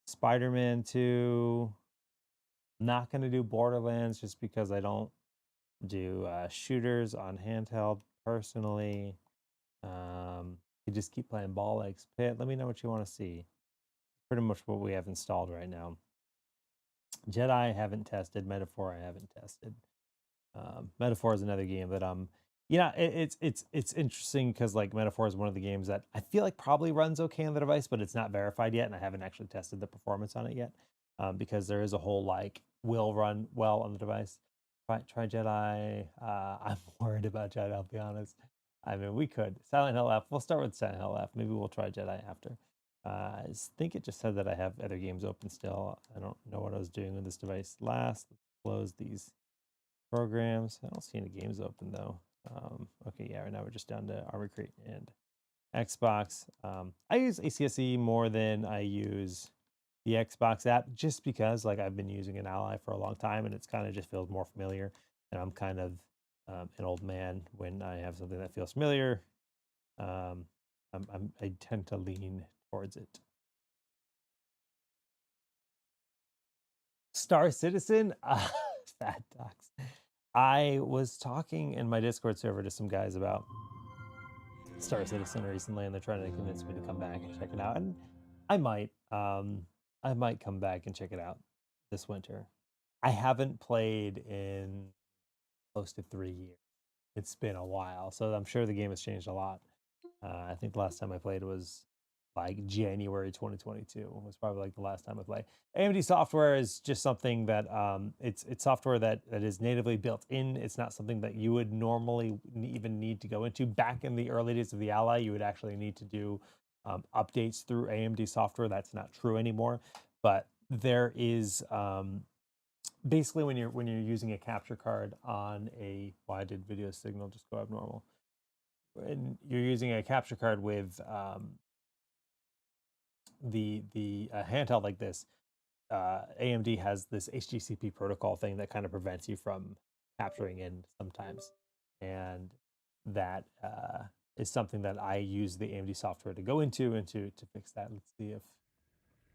Spider-Man 2. I'm not gonna do Borderlands just because I don't do shooters on handheld personally. You just keep playing Ball Legs Pit. Let me know what you want to see. Pretty much what we have installed right now. Jedi I haven't tested. Metaphor I haven't tested. Metaphor is another game that it's interesting because like Metaphor is one of the games that I feel like probably runs okay on the device, but it's not verified yet, and I haven't actually tested the performance on it yet because there is a whole like will run well on the device. Try Jedi. I'm worried about Jedi. I'll be honest. I mean, we could Silent Hill F. We'll start with Silent Hill F. Maybe we'll try Jedi after. I think it just said that I have other games open still. I don't know what I was doing with this device last. Let's close these programs. I don't see any games open though. Okay, yeah, right now we're just down to Armory Crate and Xbox. I use ACSE more than I use the Xbox app just because like I've been using an Ally for a long time and it's kind of just feels more familiar. And I'm kind of an old man when I have something that feels familiar. I tend to lean towards it. Star Citizen, Fat Docs. I was talking in my Discord server to some guys about Star Citizen recently, and they're trying to convince me to come back and check it out. And I might, I might come back and check it out this winter. I haven't played in close to 3 years. It's been a while, so I'm sure the game has changed a lot. I think the last time I played was like January 2022 was probably like the last time I played. AMD software is just something that it's software that is natively built in. It's not something that you would normally even need to go into. Back in the early days of the Ally, you would actually need to do updates through AMD software. That's not true anymore. But there is basically when you're using a capture card on a why did video signal just go abnormal? When you're using a capture card with the handheld like this, AMD has this HDCP protocol thing that kind of prevents you from capturing in sometimes, and that is something that I use the AMD software to go into and to fix that. Let's see if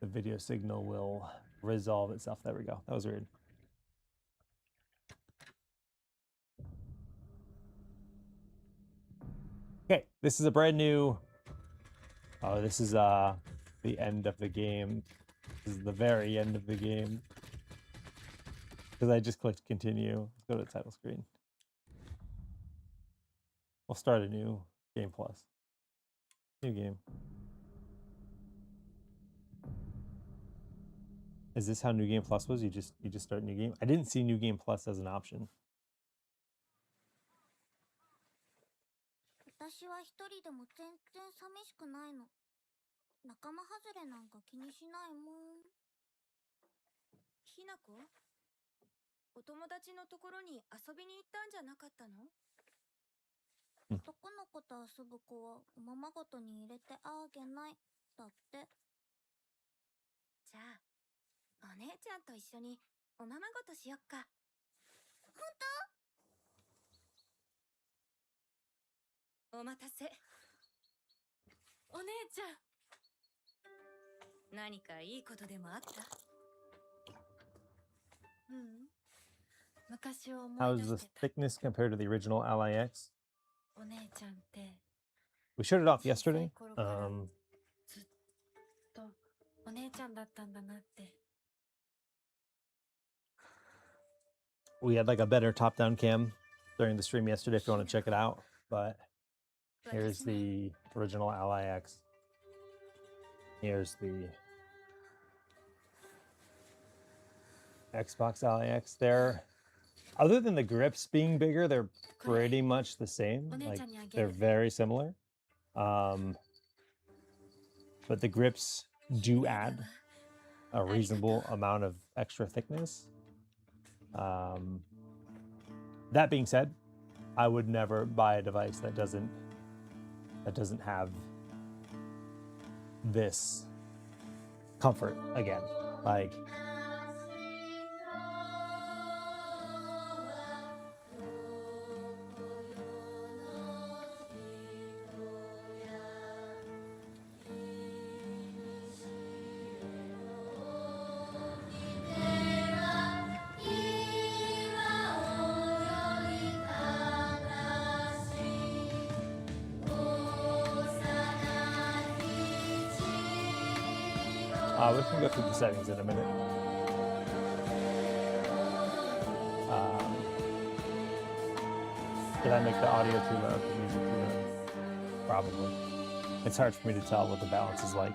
the video signal will resolve itself. There we go. That was weird. Okay, this is a brand new. Oh, this is the end of the game. This is the very end of the game. Because I just clicked continue. Let's go to the title screen. We'll start a new game plus. New game. Is this how New Game Plus was? You just start New Game? I didn't see New Game Plus as an option. 私は一人でも全然寂しくないの。仲間外れなんか気にしないもん。ひなこ？お友達のところに遊びに行ったんじゃなかったの？男の子と遊ぶ子はおままごとに入れてあげない。だって。じゃあ、お姉ちゃんと一緒におままごとしよっか。本当？お待たせ。お姉ちゃん。何かいいことでもあった？うん。昔を思い How's 出 the してた。 thickness compared to the original Ally X? お姉ちゃんって We showed it off 小さい yesterday. 頃からずっとお姉ちゃんだったんだなって。 We had like a better top-down cam during the stream yesterday if you want to check it out. But here's the original Ally X. Here's the Xbox Ally X. They're, other than the grips being bigger, they're pretty much the same. Like they're very similar. But the grips do add a reasonable amount of extra thickness. That being said, I would never buy a device that doesn't have this comfort again. Like, we can go through the settings in a minute. Did I make the audio too loud, the music too loud? Probably. It's hard for me to tell what the balance is like.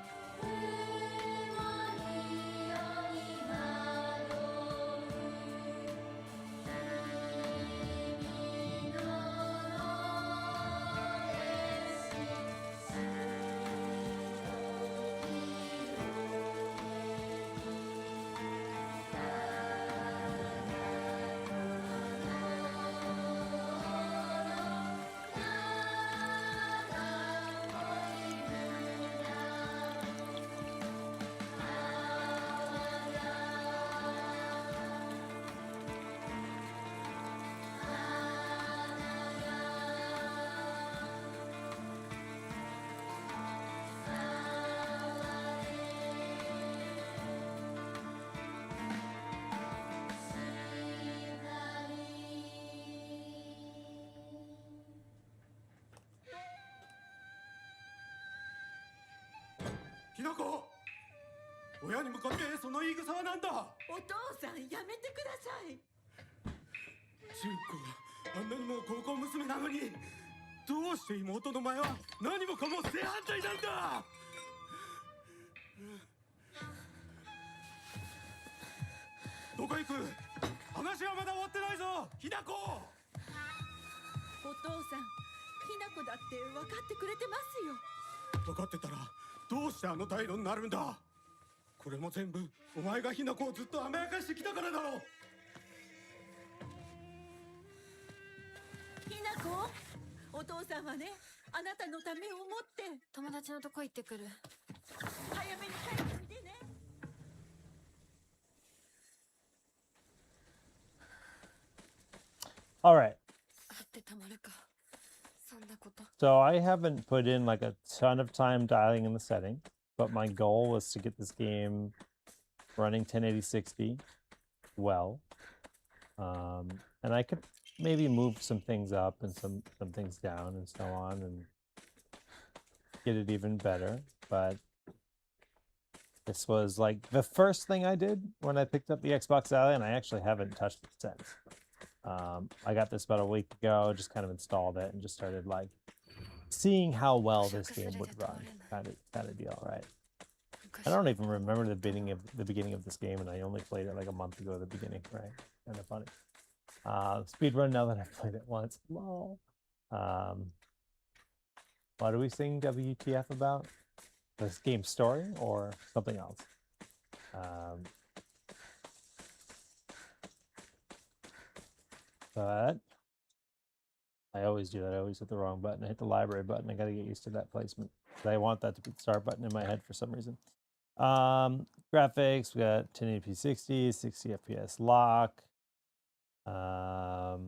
子。親に向かってその言い草は何だ。お父さんやめてください。純子があんなにも高校娘なのに、どうして妹の前は何もかも正反対なんだ。どこ行く。話はまだ終わってないぞ、ひな子。お父さん、ひな子だって分かってくれてますよ。分かってたらどうしてあの態度になるんだ。これも全部お前がひな子をずっと甘やかしてきたからだろう。ひな子、お父さんはね、あなたのためを思って友達のとこ行ってくる。早めに帰ってみてね。All right. 会ってたまるか。そんなこと。 So I haven't put in like a ton of time dialing in the setting, but my goal was to get this game running 1080 60 well. And I could maybe move some things up and some things down and so on and get it even better. But this was like the first thing I did when I picked up the Xbox Ally, and I actually haven't touched it since. I got this about a week ago, just kind of installed it and just started like seeing how well this game would run, kind of deal, right? I don't even remember the beginning of this game, and I only played it like a month ago at the beginning, right? Kind of funny. Speedrun now that I've played it once. Lol. What are we saying WTF about? This game's story or something else? But I always do that. I always hit the wrong button. I hit the library button. I got to get used to that placement. I want that to be the start button in my head for some reason. Graphics, we got 1080p 60, 60 FPS lock. So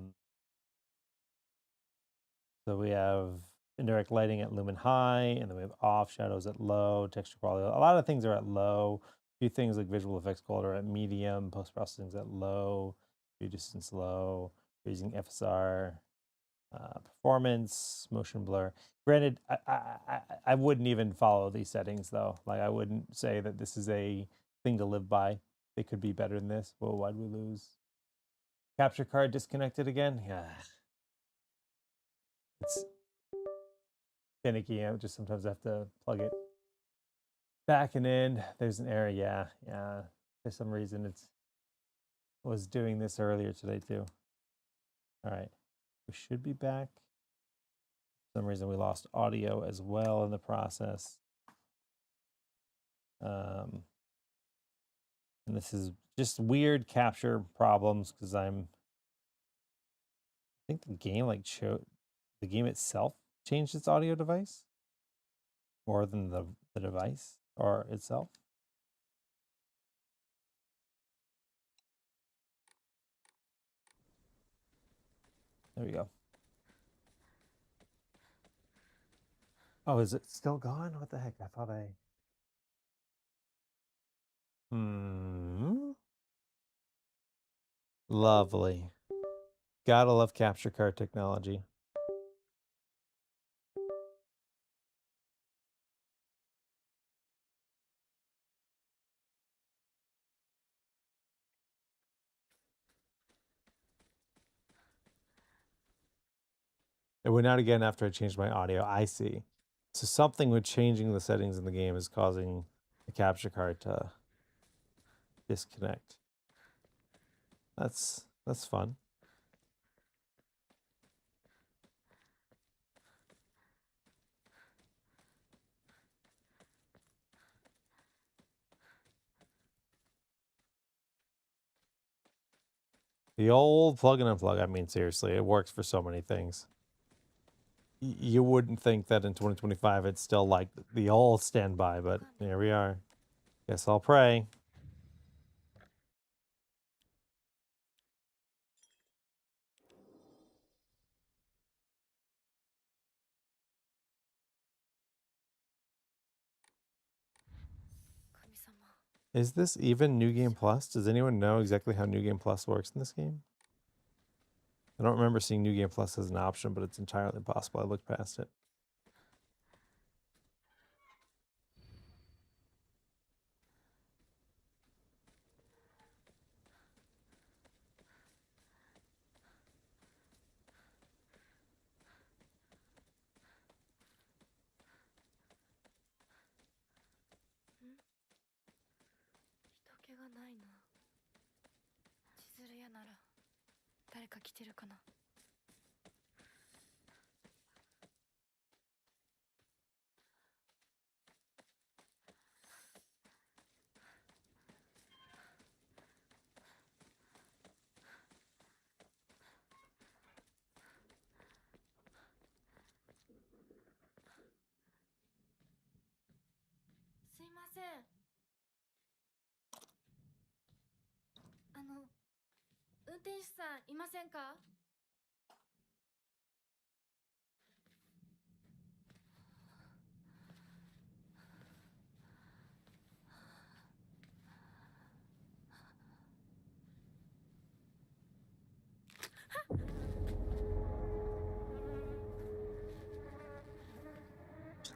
we have indirect lighting at lumen high, and then we have off shadows at low, texture quality. A lot of things are at low. A few things like visual effects quality are at medium, post processing is at low, view distance low. We're using FSR. Performance, motion blur. Granted, I wouldn't even follow these settings though. Like I wouldn't say that this is a thing to live by. They could be better than this. Whoa, why'd we lose? Capture card disconnected again? Yeah. It's finicky. I just sometimes have to plug it back and in. There's an error. Yeah. For some reason it was doing this earlier today too. All right. We should be back. For some reason we lost audio as well in the process. And this is just weird capture problems because I think the game the game itself changed its audio device more than the device or itself. There we go. Oh, is it still gone? What the heck? I thought I... Lovely. Gotta love capture card technology. It went out again after I changed my audio. I see. So something with changing the settings in the game is causing the capture card to disconnect. That's fun. The old plug and unplug. I mean, seriously, it works for so many things. You wouldn't think that in 2025 it's still like the old standby, but here we are. Guess I'll pray. Is this even New Game Plus? Does anyone know exactly how New Game Plus works in this game? I don't remember seeing New Game Plus as an option, but it's entirely possible. I looked past it. がないな。千鶴屋なら誰か来てるかな。すいません。運転手さんいませんか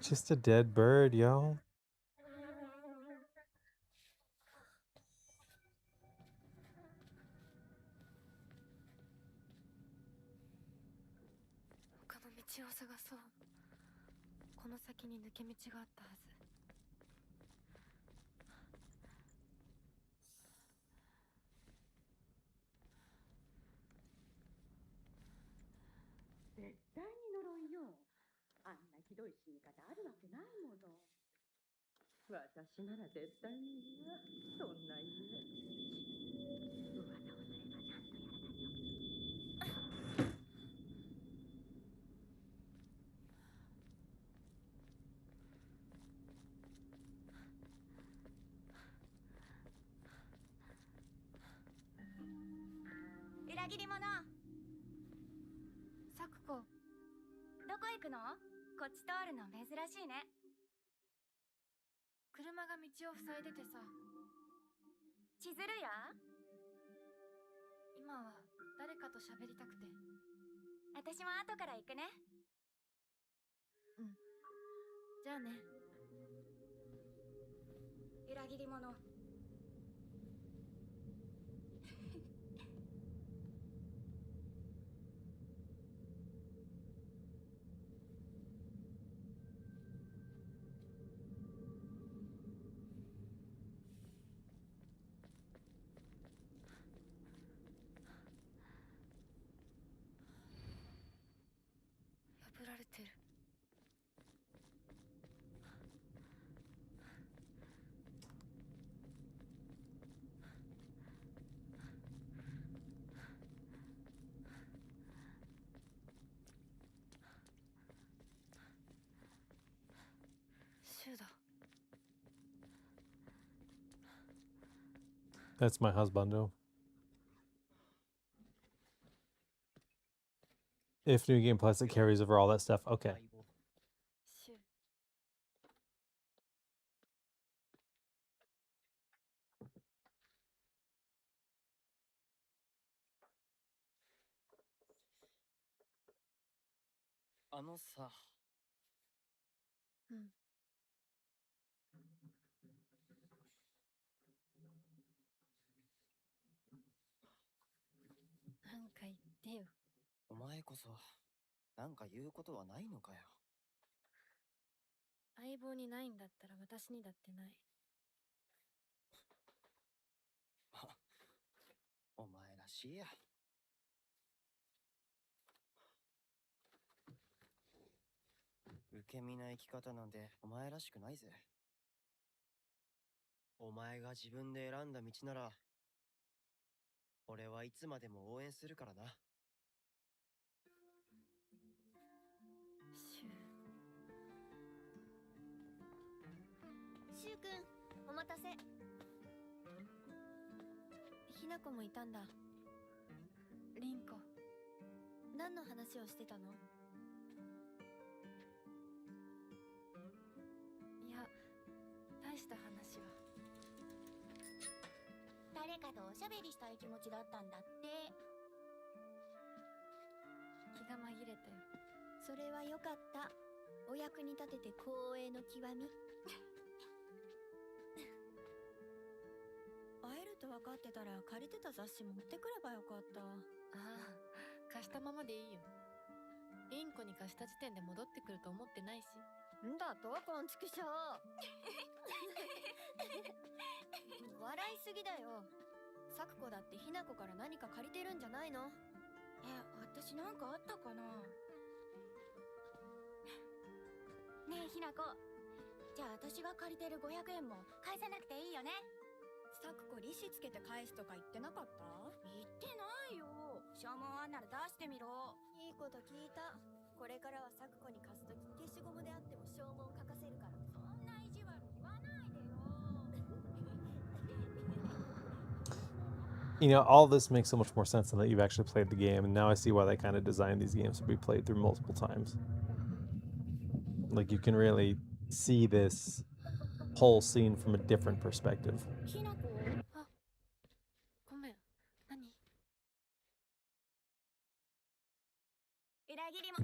？Just a dead bird, yo. 他の道を探そう。この先に抜け道があったはず。絶対に呪いよ。あんなひどい死に方あるわけないもの。私なら絶対に嫌。そんな家。噂をすればちゃんとやらないよ。裏切り者、サクコ。どこ行くの？こっち通るの珍しいね。車が道を塞いでてさ。千鶴屋？今は誰かと喋りたくて。私も後から行くね。うん。じゃあね。裏切り者。破られてる。シュウだ。That's my husbando. If New Game Plus, it carries over all that stuff. Okay. シュウ。あのさ、うん。なんか言ってよ。お前こそ、なんか言うことはないのかよ。相棒にないんだったら私にだってない。お前らしいや。受け身な生き方なんてお前らしくないぜ。お前が自分で選んだ道なら、俺はいつまでも応援するからな。シュウ。シュウくん、お待たせ。ひなこもいたんだ。リンコ。何の話をしてたの？いや、大した話は。誰かとおしゃべりしたい気持ちだったんだって。気が紛れたよ。それはよかった。お役に立てて光栄の極み。会えると分かってたら借りてた雑誌持ってくればよかった。ああ、貸したままでいいよ。リンコに貸した時点で戻ってくると思ってないし。んだと、こんちくしょう。笑いすぎだよ。咲子だってひな子から何か借りてるんじゃないの？私なんかあったかな。ねえひな子、じゃあ私が借りてる500円も返さなくていいよね。咲子利子つけて返すとか言ってなかった？言ってないよ。消耗あんなら出してみろ。いいこと聞いた。これからは咲子に貸すとき消しゴムであっても消耗書かせるから。そんな意地悪言わないでよ。You know, all this makes so much more sense than that you've actually played the game, and now I see why they kind of designed these games to be played through multiple times. Like, you can really see this whole scene from a different perspective. ひな子、ごめん。何？裏切りも。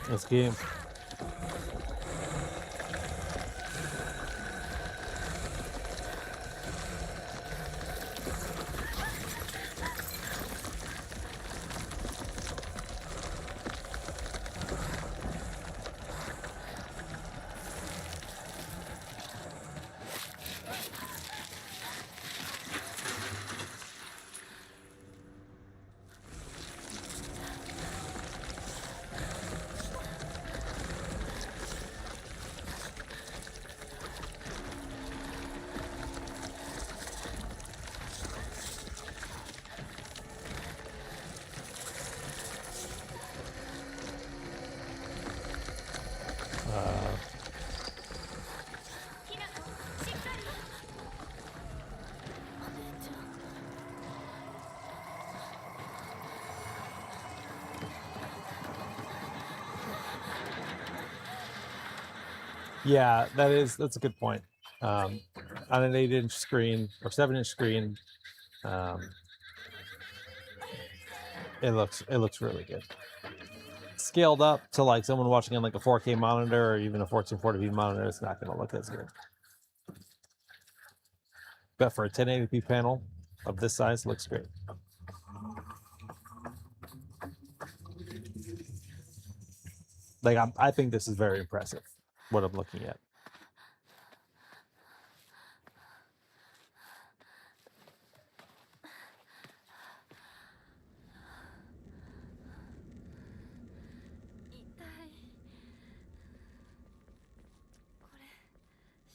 This game. Yeah, that's a good point. On an 8-inch screen or 7-inch screen, it looks really good. Scaled up to like someone watching on like a 4K monitor or even a 1440p monitor, it's not going to look as good. But for a 1080p panel of this size, it looks great. Like I think this is very impressive. What I'm looking at.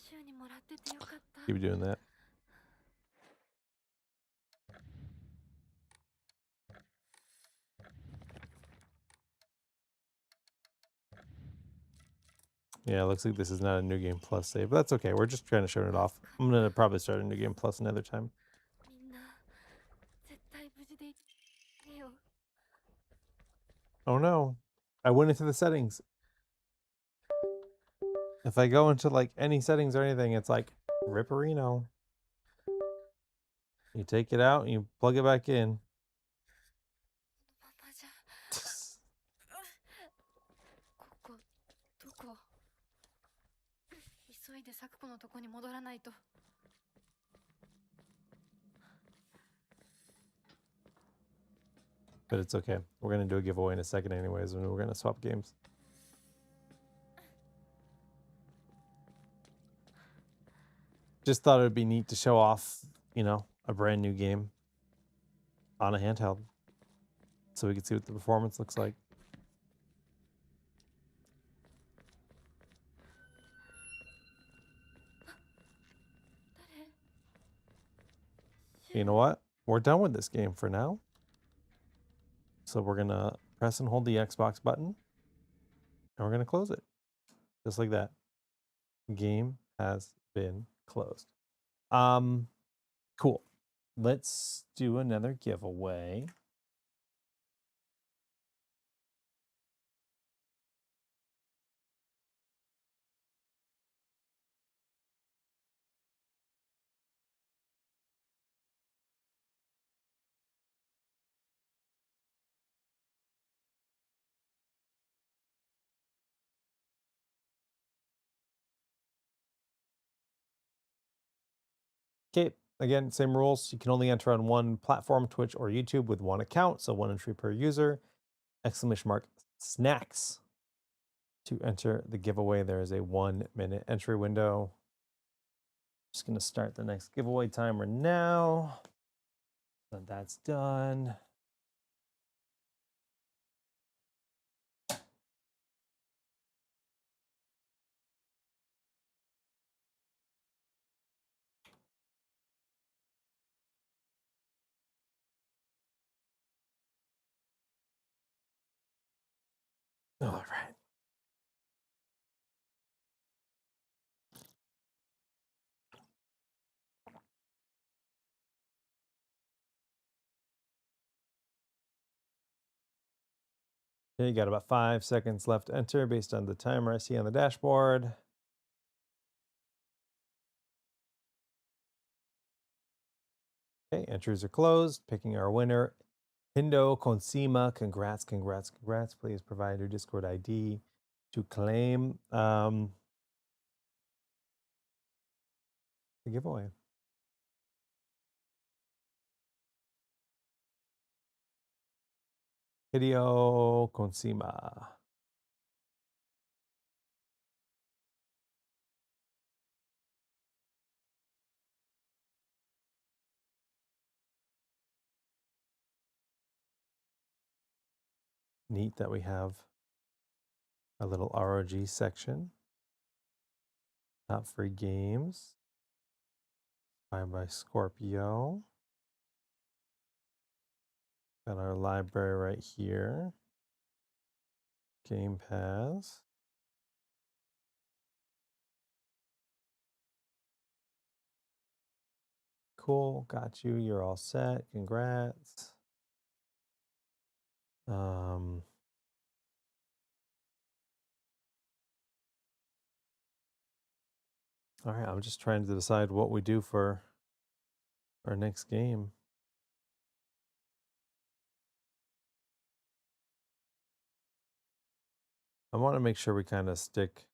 週にもらっててよかった。 Keep doing that. Yeah, it looks like this is not a New Game Plus save, but that's okay. We're just trying to show it off. I'm going to probably start a New Game Plus another time. みんな絶対無事でいてよ。 Oh no, I went into the settings. If I go into like any settings or anything, it's like Ripperino. You take it out and you plug it back in. ママじゃ。ここどこ？急いで咲子のとこに戻らないと。 But it's okay. We're going to do a giveaway in a second anyways, and we're going to swap games. just thought it would be neat to show off, you know, a brand new game on a handheld, so we could see what the performance looks like. You know what? We're done with this game for now. So we're gonna press and hold the Xbox button, and we're gonna close it, just like that. Game has been closed. Cool. Let's do another giveaway. Okay, again, same rules. You can only enter on one platform, Twitch or YouTube, with one account, so one entry per user. Exclamation mark snacks to enter the giveaway. There is a 1 minute entry window. Just gonna start the next giveaway timer now. So that's done. All right. Okay, you got about 5 seconds left to enter based on the timer I see on the dashboard. Okay, entries are closed. Picking our winner, Hindo Consima. Congrats, congrats, congrats. Please provide your Discord ID to claim the giveaway. Hideo Consima. Neat that we have a little ROG section. Top free games. By Scorpio. Got our library right here. Game Pass. Cool, got you. You're all set. Congrats. All right, I'm just trying to decide what we do for our next game. I want to make sure we kind of stick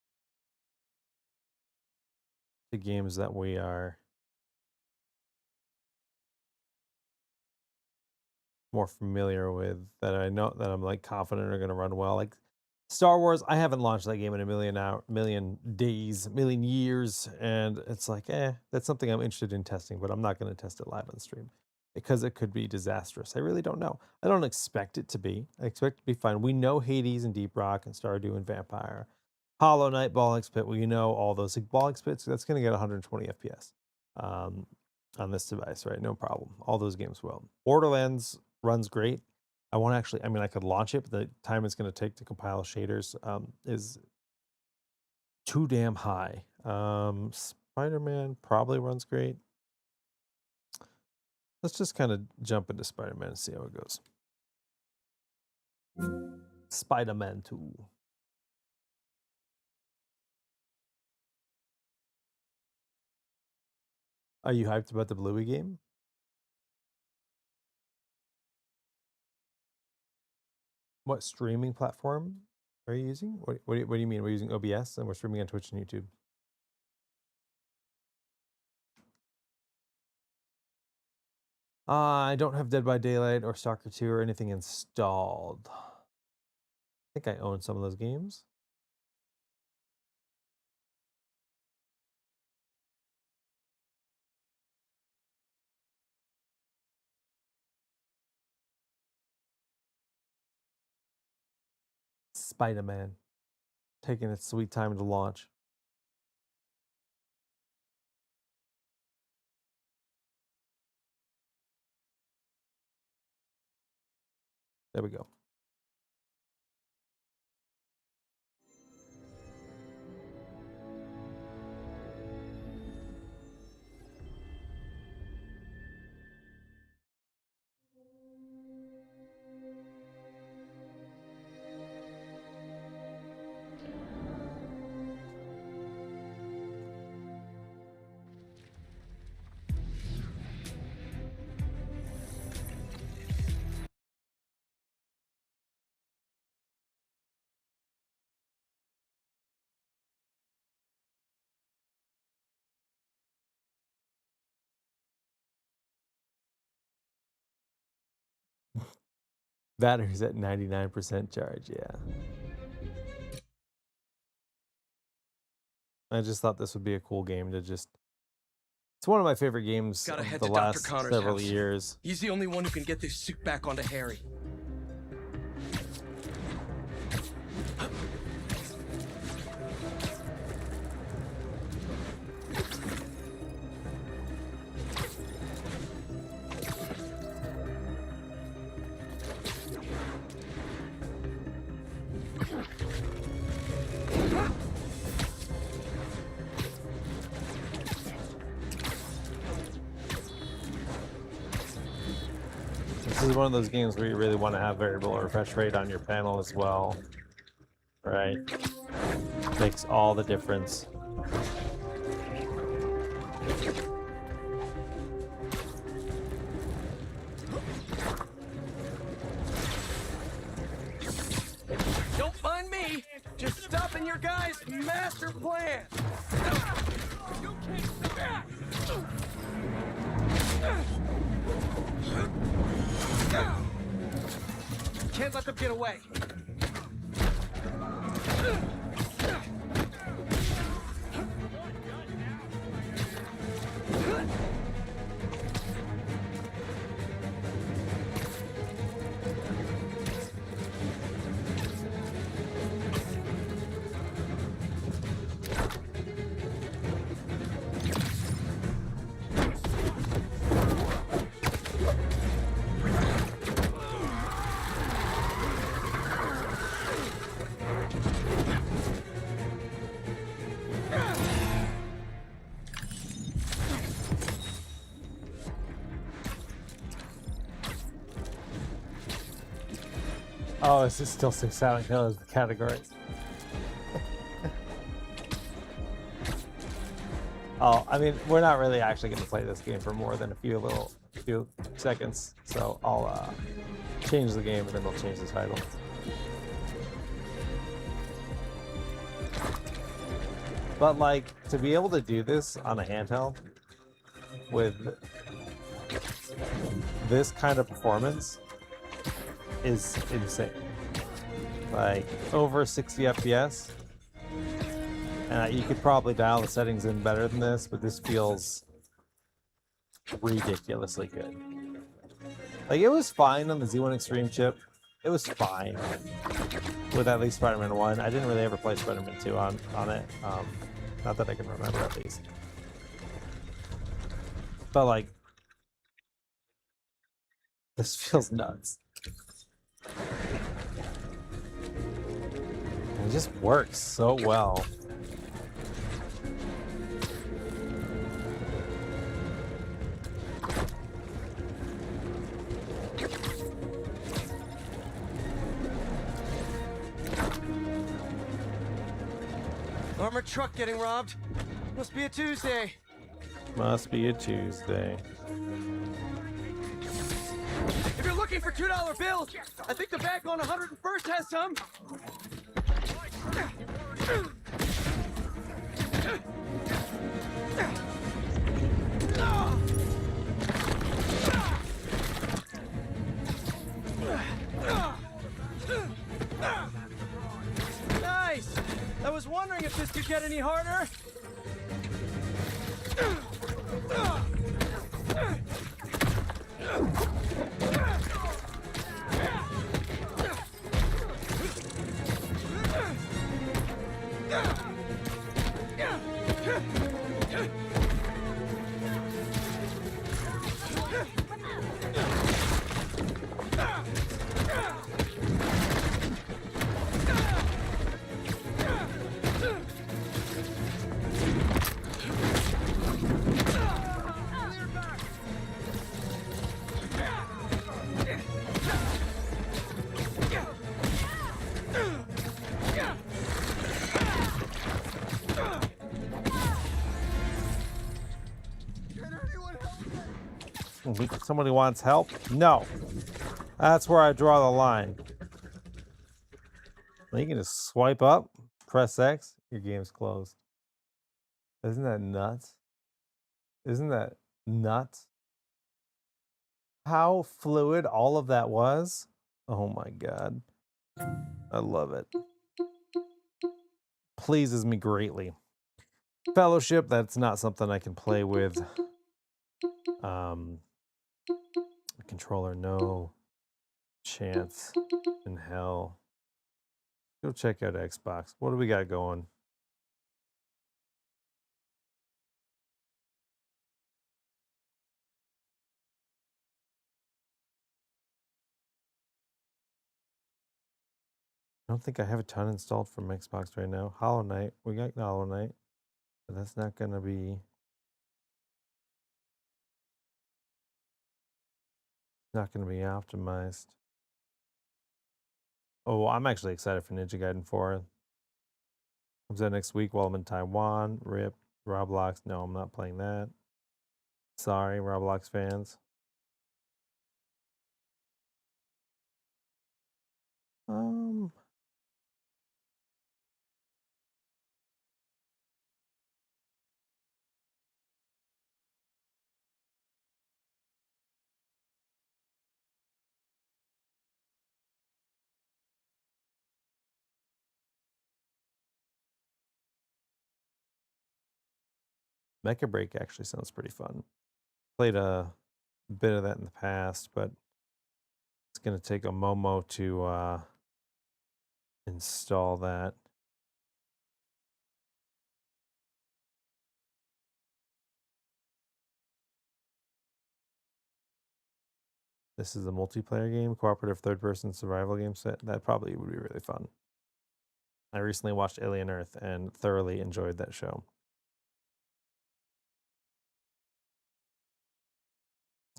to games that we are more familiar with, that I know that I'm like confident are going to run well. Like Star Wars, I haven't launched that game in a million days, million years, and it's like, that's something I'm interested in testing, but I'm not going to test it live on stream because it could be disastrous. I really don't know. I don't expect it to be. I expect it to be fine. We know Hades and Deep Rock and Stardew and Vampire, Hollow Knight, Ball Pit. We know all those. Like Ball Pit, that's going to get 120 FPS on this device, right? No problem. All those games will. Borderlands runs great. I want to actually, I mean, I could launch it, but the time it's going to take to compile shaders is too damn high. Spider-Man probably runs great. Let's just kind of jump into Spider-Man and see how it goes. Spider-Man 2. Are you hyped about the Bluey game? What streaming platform are you using? What do you mean? We're using OBS and we're streaming on Twitch and YouTube. I don't have Dead by Daylight or Stalker 2 or anything installed. I think I own some of those games. Spider-Man. Taking its sweet time to launch. There we go. Battery's at 99% charge, yeah. I just thought this would be a cool game to just... It's one of my favorite games Gotta of head the to Dr. last Connor's several house. years. He's the only one who can get this suit back onto Harry. This is one of those games where you really want to have variable refresh rate on your panel as well. Right? Makes all the difference. Don't mind me, just stopping your guys' master plan. You can't Can't let them get away. Oh, this is still 6 Silent Hill as the category. Oh, I mean, we're not really actually going to play this game for more than a few seconds, so I'll change the game and then we'll change the title. But like, to be able to do this on a handheld with this kind of performance is insane. Like over 60 FPS, and you could probably dial the settings in better than this, but this feels ridiculously good. Like, it was fine on the Z1 Extreme chip. It was fine with at least Spider-Man 1. I didn't really ever play Spider-Man 2 on it. Not that I can remember, at least. But like, this feels nuts. It just works so well. Armored truck getting robbed. Must be a Tuesday. Must be a Tuesday. If you're looking for $2 bills, I think the bag on 101st has some. Nice! I was wondering if this could get any harder. Somebody wants help? No. That's where I draw the line. You can just swipe up, press X, your game's closed. Isn't that nuts? Isn't that nuts? How fluid all of that was? Oh my god. I love it. Pleases me greatly. Fellowship, that's not something I can play with. Controller, no chance in hell. Go check out Xbox. What do we got going? I don't think I have a ton installed from Xbox right now. Hollow Knight, we got Hollow Knight, but that's not gonna be optimized. Oh, I'm actually excited for Ninja Gaiden 4. Comes out next week while I'm in Taiwan. RIP. Roblox. No, I'm not playing that. Sorry, Roblox fans. Mecha Break actually sounds pretty fun. Played a bit of that in the past, but it's gonna take a Momo to install that. This is a multiplayer game, cooperative third-person survival game set. That probably would be really fun. I recently watched Alien Earth and thoroughly enjoyed that show.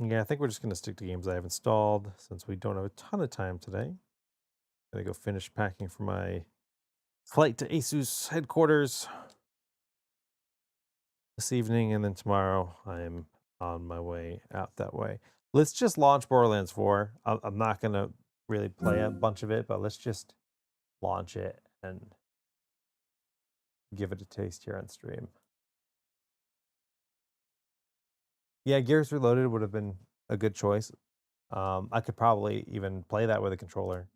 Yeah, I think we're just going to stick to games I have installed since we don't have a ton of time today. Gonna go finish packing for my flight to ASUS headquarters this evening, and then tomorrow I'm on my way out that way. Let's just launch Borderlands 4. I'm not going to really play a bunch of it, but let's just launch it and give it a taste here on stream. Yeah, Gears Reloaded would have been a good choice. I could probably even play that with a controller,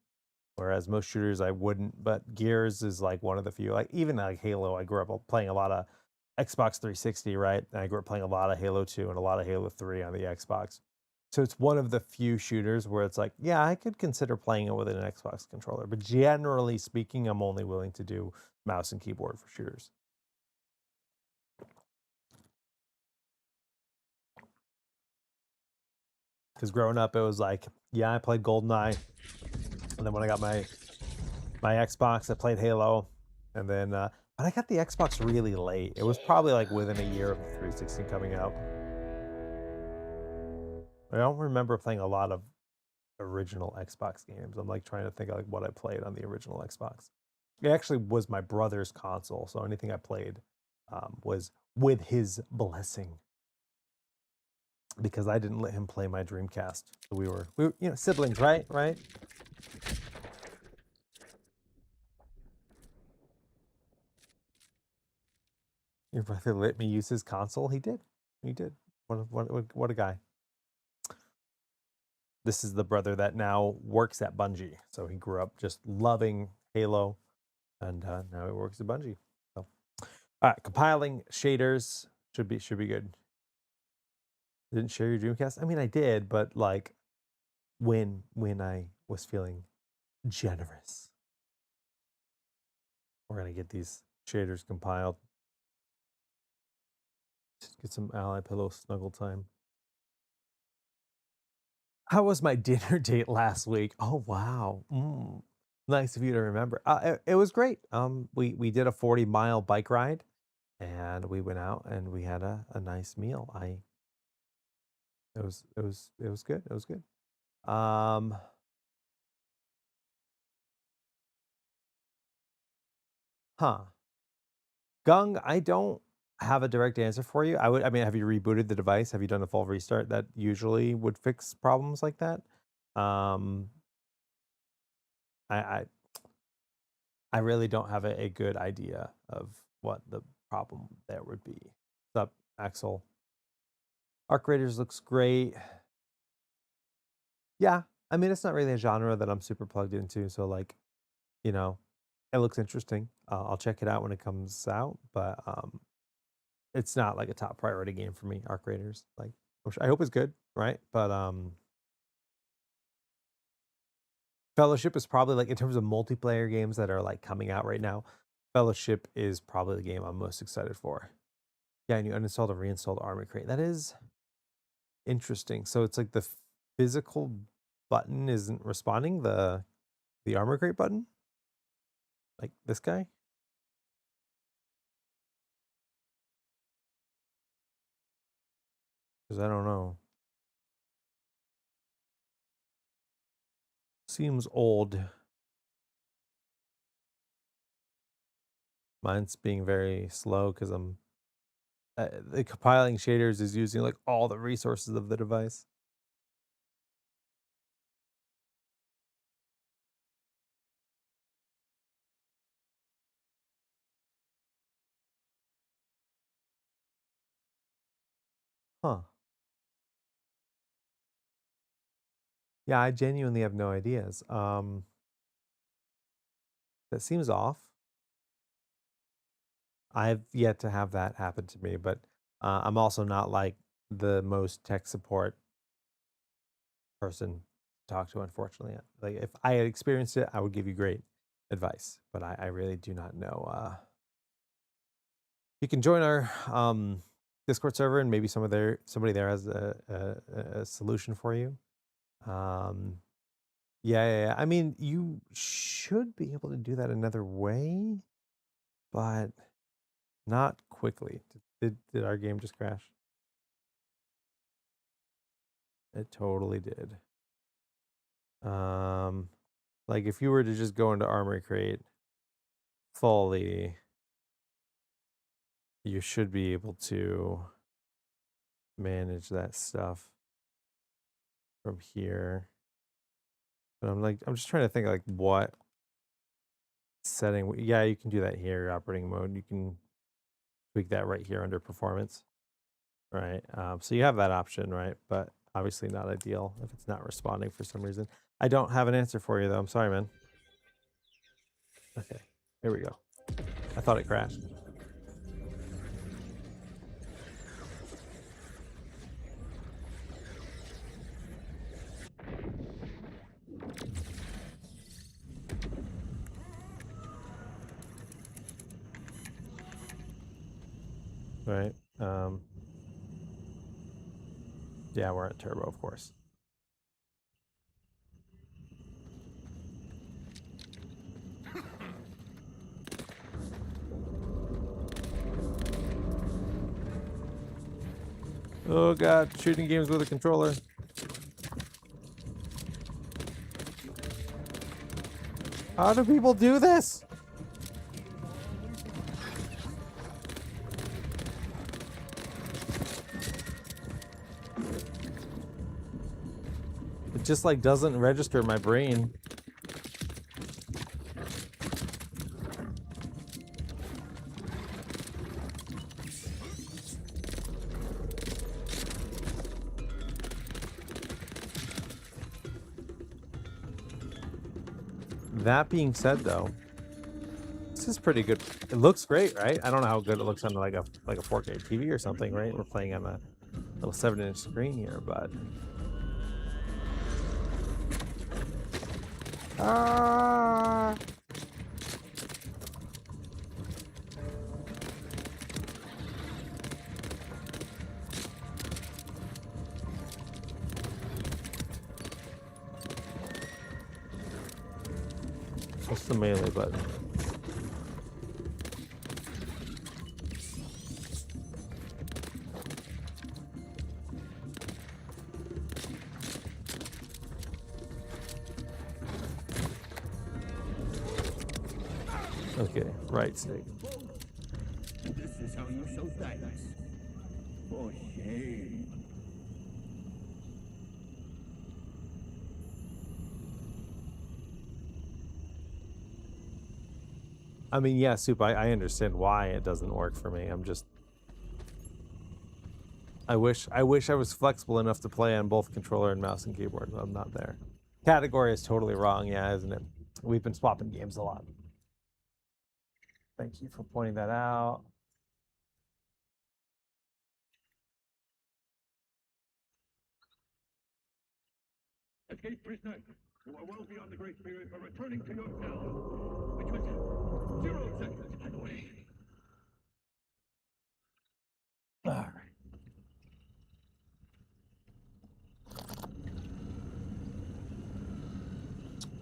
whereas most shooters I wouldn't. But Gears is like one of the few. Like even like Halo, I grew up playing a lot of Xbox 360, right? And I grew up playing a lot of Halo 2 and a lot of Halo 3 on the Xbox. So it's one of the few shooters where it's like, yeah, I could consider playing it with an Xbox controller. But generally speaking, I'm only willing to do mouse and keyboard for shooters. Because growing up, it was like, yeah, I played GoldenEye. And then when I got my Xbox, I played Halo. And then, but I got the Xbox really late. It was probably like within a year of the 360 coming out. I don't remember playing a lot of original Xbox games. I'm like trying to think of like what I played on the original Xbox. It actually was my brother's console, so anything I played was with his blessing, because I didn't let him play my Dreamcast. So we were siblings, right? Right. Your brother let me use his console. He did. He did. What a guy. This is the brother that now works at Bungie. So he grew up just loving Halo, and now he works at Bungie. So, all right, compiling shaders should be good. Didn't share your Dreamcast? I mean, I did, but like when I was feeling generous. We're gonna get these shaders compiled. Just get some Ally Pillow snuggle time. How was my dinner date last week? Oh wow, nice of you to remember. It was great. We did a 40-mile bike ride, and we went out and we had a nice meal. It was good. It was good. Huh. Gung, I don't have a direct answer for you. I mean, have you rebooted the device? Have you done a full restart? That usually would fix problems like that. Um, I, I, I really don't have a good idea of what the problem there would be. What's up, Axel? Arc Raiders looks great. Yeah, I mean, it's not really a genre that I'm super plugged into, so like, you know, it looks interesting. I'll check it out when it comes out, but it's not like a top priority game for me. Arc Raiders, like, I hope it's good, right? But Fellowship is probably like in terms of multiplayer games that are like coming out right now. Fellowship is probably the game I'm most excited for. Yeah, and you uninstalled and reinstalled Armor Crate. That is interesting. So it's like the physical button isn't responding. The Armor Crate button, like this guy. Because I don't know. Seems old. Mine's being very slow because I'm the compiling shaders is using like all the resources of the device. Huh. Yeah, I genuinely have no ideas. That seems off. I've yet to have that happen to me, but I'm also not like the most tech support person to talk to, unfortunately. Like if I had experienced it, I would give you great advice, but I really do not know. You can join our Discord server, and maybe somebody there has a solution for you. Yeah. I mean, you should be able to do that another way, but not quickly. Did our game just crash? It totally did. Like if you were to just go into Armory Crate fully, you should be able to manage that stuff from here. But I'm just trying to think like what setting. Yeah, you can do that here, operating mode. You can tweak that right here under performance, right? So you have that option, right? But obviously not ideal if it's not responding for some reason. I don't have an answer for you though. I'm sorry, man. Okay, here we go. I thought it crashed. Right. Yeah, we're at turbo, of course. Oh god, shooting games with a controller. How do people do this? It just like doesn't register in my brain. That being said, though, this is pretty good. It looks great, right? I don't know how good it looks on like a 4K TV or something, right? We're playing on a little 7-inch screen here, but what's the melee button? Okay, right stick. This is how tell you, so thanks. For shame. I mean, yeah, Soup, I understand why it doesn't work for me. I'm just I wish I was flexible enough to play on both controller and mouse and keyboard, but I'm not there. Category is totally wrong, yeah, isn't it? We've been swapping games a lot. Thank you for pointing that out. Escape prisoner, you are well beyond the grace period for returning to your cell, which was 0 seconds, by the way. All right.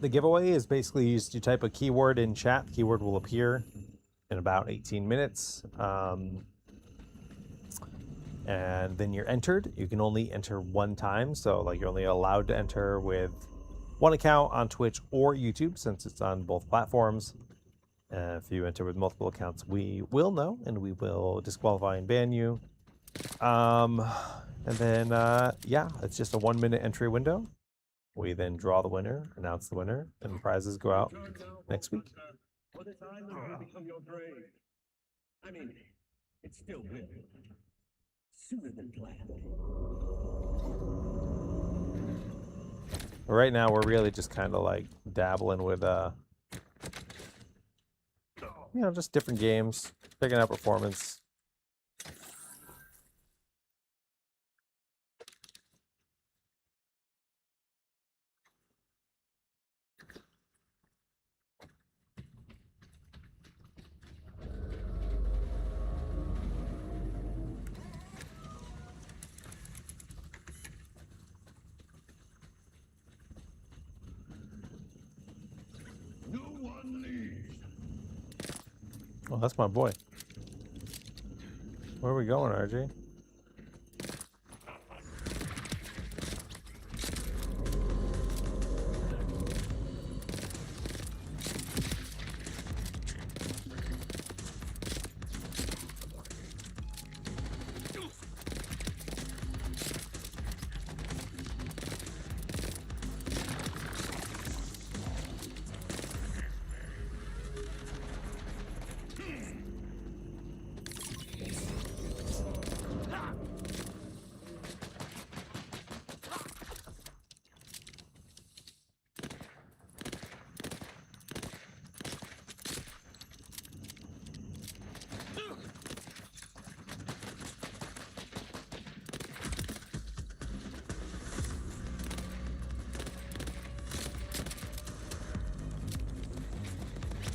The giveaway is basically you type a keyword in chat. The keyword will appear in about 18 minutes. And then you're entered. You can only enter one time. So like you're only allowed to enter with one account on Twitch or YouTube since it's on both platforms. If you enter with multiple accounts, we will know and we will disqualify and ban you. And then, yeah, it's just a 1-minute entry window. We then draw the winner, announce the winner, and the prizes go out next week. For this island will become your grave. I mean, it still will. Sooner than planned. Right now, we're really just kind of like dabbling with, you know, just different games, picking out performance. No one leaves. Oh, that's my boy. Where are we going, RJ?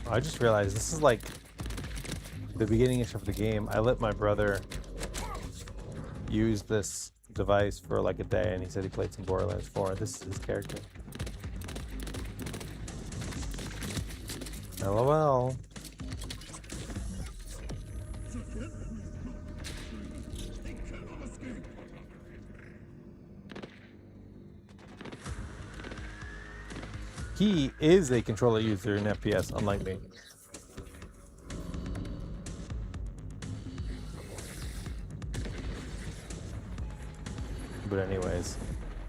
I just realized this is like the beginning of the game. I let my brother use this device for like a day, and he said he played some Borderlands 4. This is his character. LOL. He is a controller user in FPS, unlike me. But anyways,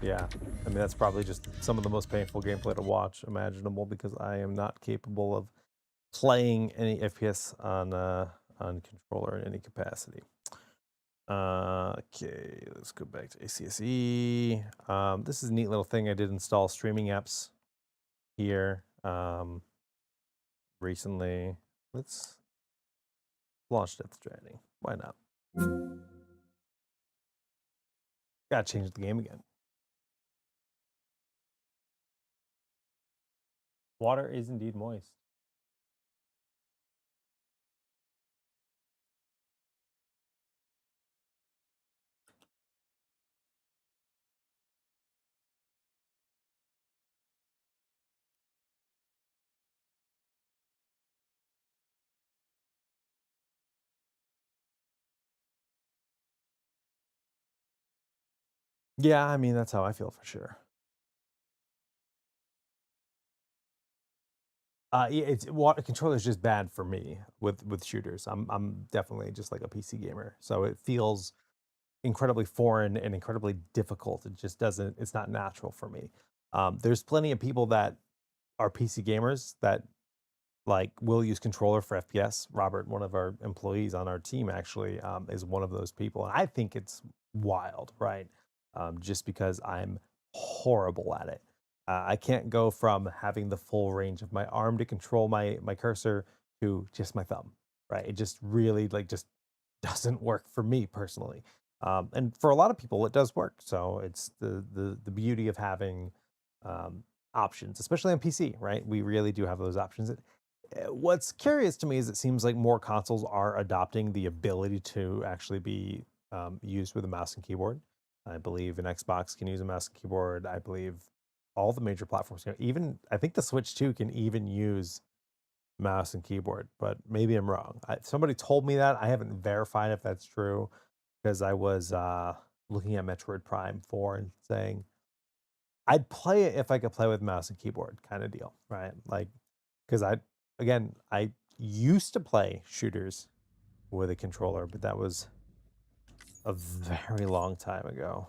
yeah. I mean, that's probably just some of the most painful gameplay to watch imaginable because I am not capable of playing any FPS on controller in any capacity. Okay, let's go back to ACSE. This is a neat little thing. I did install streaming apps here recently. Let's launch Death Stranding. Why not? Gotta change the game again. Water is indeed moist. Yeah, I mean, that's how I feel for sure. Yeah, it's water controller is just bad for me with shooters. I'm definitely just like a PC gamer, so it feels incredibly foreign and incredibly difficult. It just doesn't. It's not natural for me. There's plenty of people that are PC gamers that like will use controller for FPS. Robert, one of our employees on our team, actually is one of those people, and I think it's wild, right? Just because I'm horrible at it. I can't go from having the full range of my arm to control my cursor to just my thumb, right? It just really like just doesn't work for me personally. And for a lot of people, it does work. So it's the beauty of having options, especially on PC, right? We really do have those options. What's curious to me is it seems like more consoles are adopting the ability to actually be used with a mouse and keyboard. I believe an Xbox can use a mouse and keyboard. I believe all the major platforms can. Even I think the Switch 2 can even use mouse and keyboard, but maybe I'm wrong. Somebody told me that. I haven't verified if that's true because I was looking at Metroid Prime 4 and saying I'd play it if I could play with mouse and keyboard kind of deal, right? Like, because I used to play shooters with a controller, but that was a very long time ago.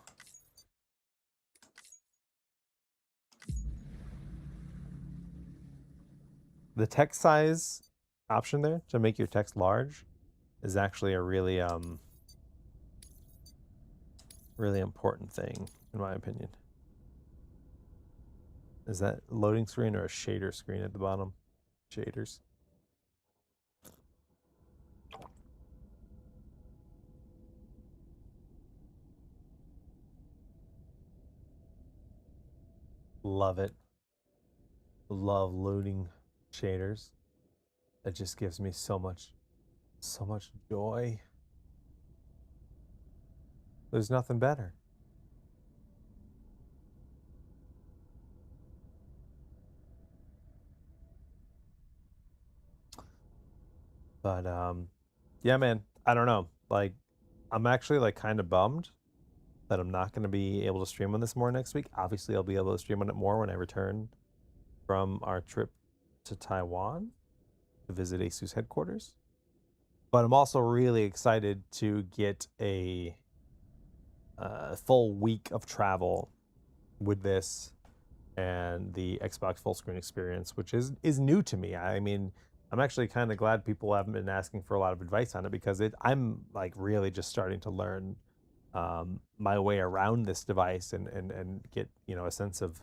The text size option there to make your text large is actually a really really important thing in my opinion. Is that loading screen or a shader screen at the bottom? Shaders. Love it. Love loading shaders. It just gives me so much joy. There's nothing better. But yeah, man, I don't know. Like I'm actually like kind of bummed that I'm not going to be able to stream on this more next week. Obviously, I'll be able to stream on it more when I return from our trip to Taiwan to visit ASUS headquarters. But I'm also really excited to get a full week of travel with this and the Xbox full screen experience, which is new to me. I mean, I'm actually kind of glad people haven't been asking for a lot of advice on it because I'm like really just starting to learn my way around this device and get a sense of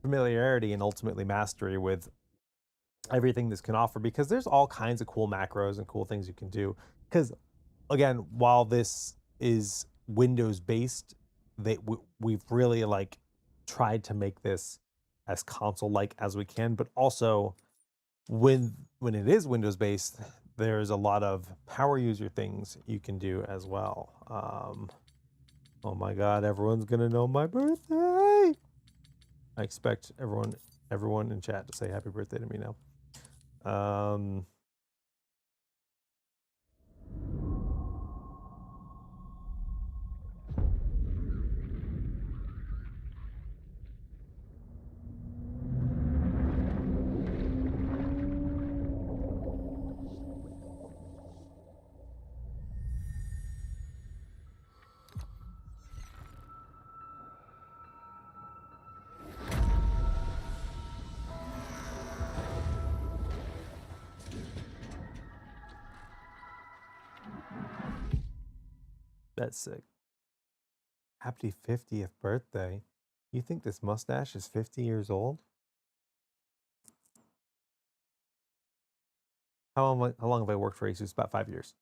familiarity and ultimately mastery with everything this can offer because there's all kinds of cool macros and cool things you can do. Because again, while this is Windows based, we've really like tried to make this as console like as we can, but also when it is Windows based, there's a lot of power user things you can do as well. Oh my God, everyone's gonna know my birthday. I expect everyone in chat to say happy birthday to me now. That's sick. Happy 50th birthday. You think this mustache is 50 years old? How long have I worked for ASUS? About 5 years.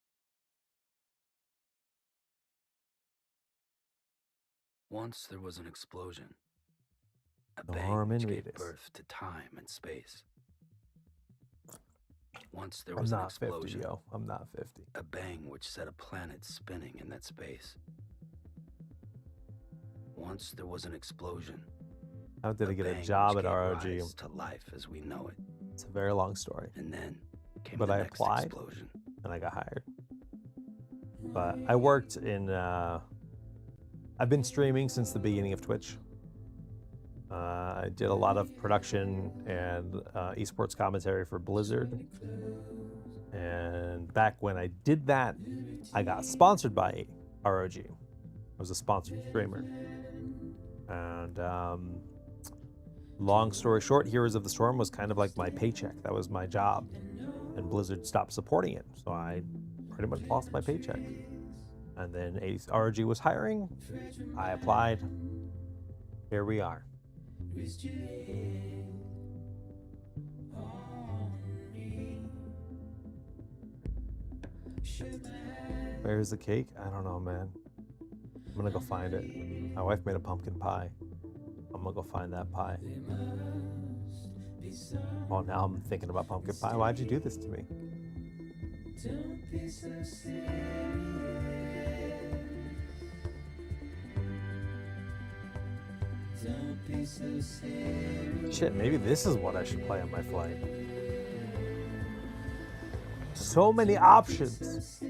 Once there was an explosion. A bang Norman which gave Reedus. birth to time and space. Once there I'm was an not 50, explosion. yo. I'm not 50. A bang which set a planet spinning in that space. Once there was an explosion. How did I get a bang job which at gave ROG? rise to life as we know it. It's a very long story. And then came But the I next applied explosion. and I got hired. But I worked in I've been streaming since the beginning of Twitch. I did a lot of production and esports commentary for Blizzard. And back when I did that, I got sponsored by ROG. I was a sponsored streamer. And long story short, Heroes of the Storm was kind of like my paycheck. That was my job. And Blizzard stopped supporting it. So I pretty much lost my paycheck. And then ROG was hiring. I applied. Here we are. Where's the cake? I don't know, man. I'm gonna go find it. My wife made a pumpkin pie. I'm gonna go find that pie. Oh, now I'm thinking about pumpkin pie. Why'd you do this to me? Shit, maybe this is what I should play on my flight. So many options.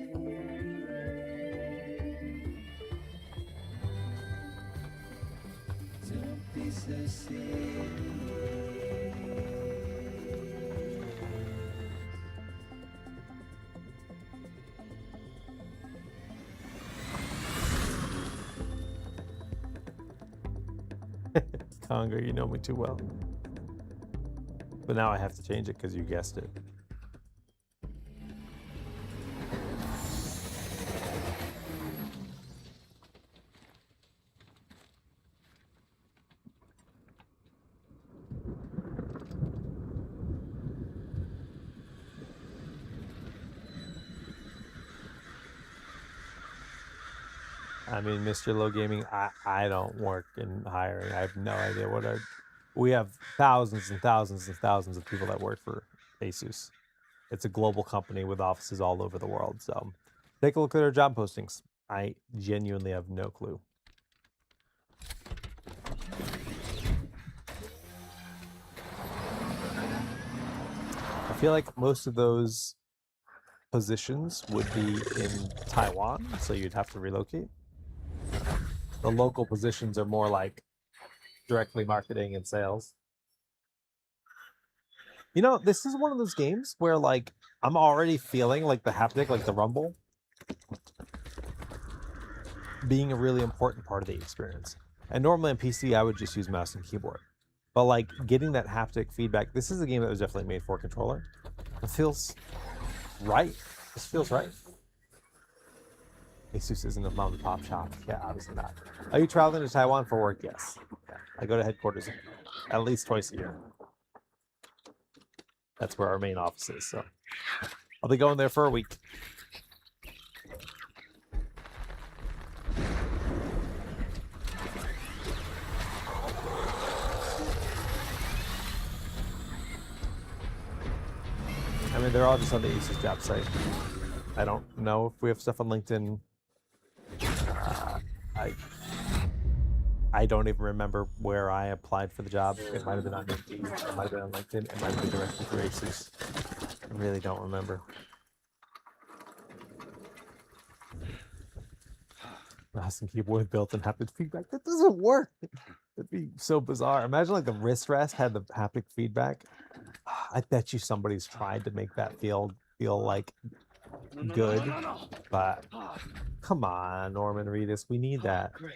Conga, you know me too well. But now I have to change it because you guessed it. I mean, Mr. Low Gaming, I don't work in hiring. I have no idea what we have thousands and thousands and thousands of people that work for Asus. It's a global company with offices all over the world. So take a look at our job postings. I genuinely have no clue. I feel like most of those positions would be in Taiwan, so you'd have to relocate. The local positions are more like directly marketing and sales. You know, this is one of those games where like I'm already feeling like the haptic, like the rumble, being a really important part of the experience. And normally on PC, I would just use mouse and keyboard. But like getting that haptic feedback, this is a game that was definitely made for a controller. It feels right. This feels right. Asus isn't a mom and pop shop. Yeah, obviously not. Are you traveling to Taiwan for work? Yes. Yeah. I go to headquarters at least twice a year. That's where our main office is. So I'll be going there for a week. I mean, they're all just on the Asus job site. I don't know if we have stuff on LinkedIn. I don't even remember where I applied for the job. It might have been on Indeed. It might have been on LinkedIn. It might have been directly through Asus. I really don't remember. Mouse and keyboard built in haptic feedback. That doesn't work. It'd be so bizarre. Imagine like the wrist rest had the haptic feedback. I bet you somebody's tried to make that feel like good, but come on, Norman Reedus, we need that. Great.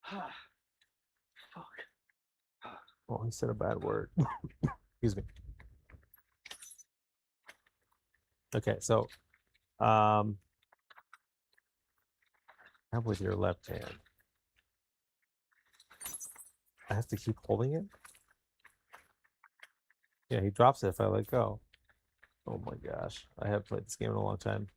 Fuck. Oh, he said a bad word. Excuse me. Okay, so how with your left hand? I have to keep holding it? Yeah, he drops it if I let go. Oh my gosh. I haven't played this game in a long time.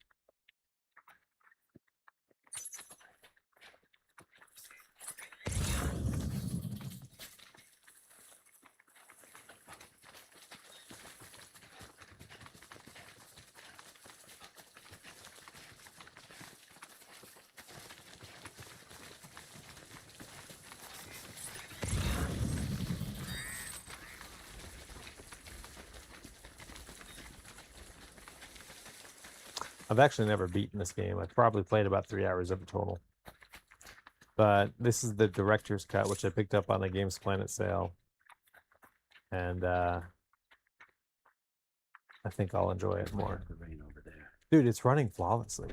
I've actually never beaten this game. I've probably played about 3 hours of it total. But this is the director's cut, which I picked up on the Games Planet sale. And I think I'll enjoy it more. The rain over there. Dude, it's running flawlessly.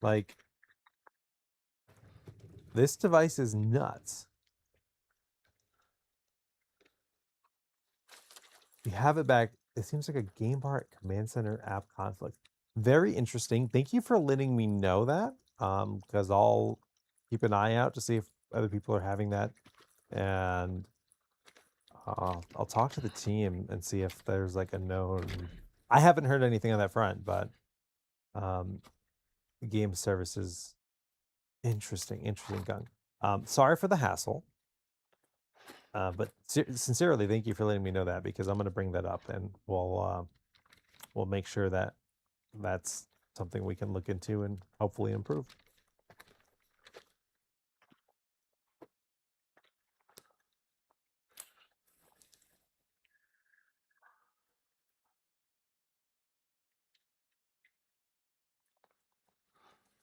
Like, this device is nuts. We have it back. It seems like a game bar at Command Center app conflict. Very interesting. Thank you for letting me know that. Because I'll keep an eye out to see if other people are having that. And I'll talk to the team and see if there's like a known. I haven't heard anything on that front, but game services. Interesting Gung. Sorry for the hassle. But sincerely, thank you for letting me know that, because I'm going to bring that up, and we'll make sure that that's something we can look into and hopefully improve.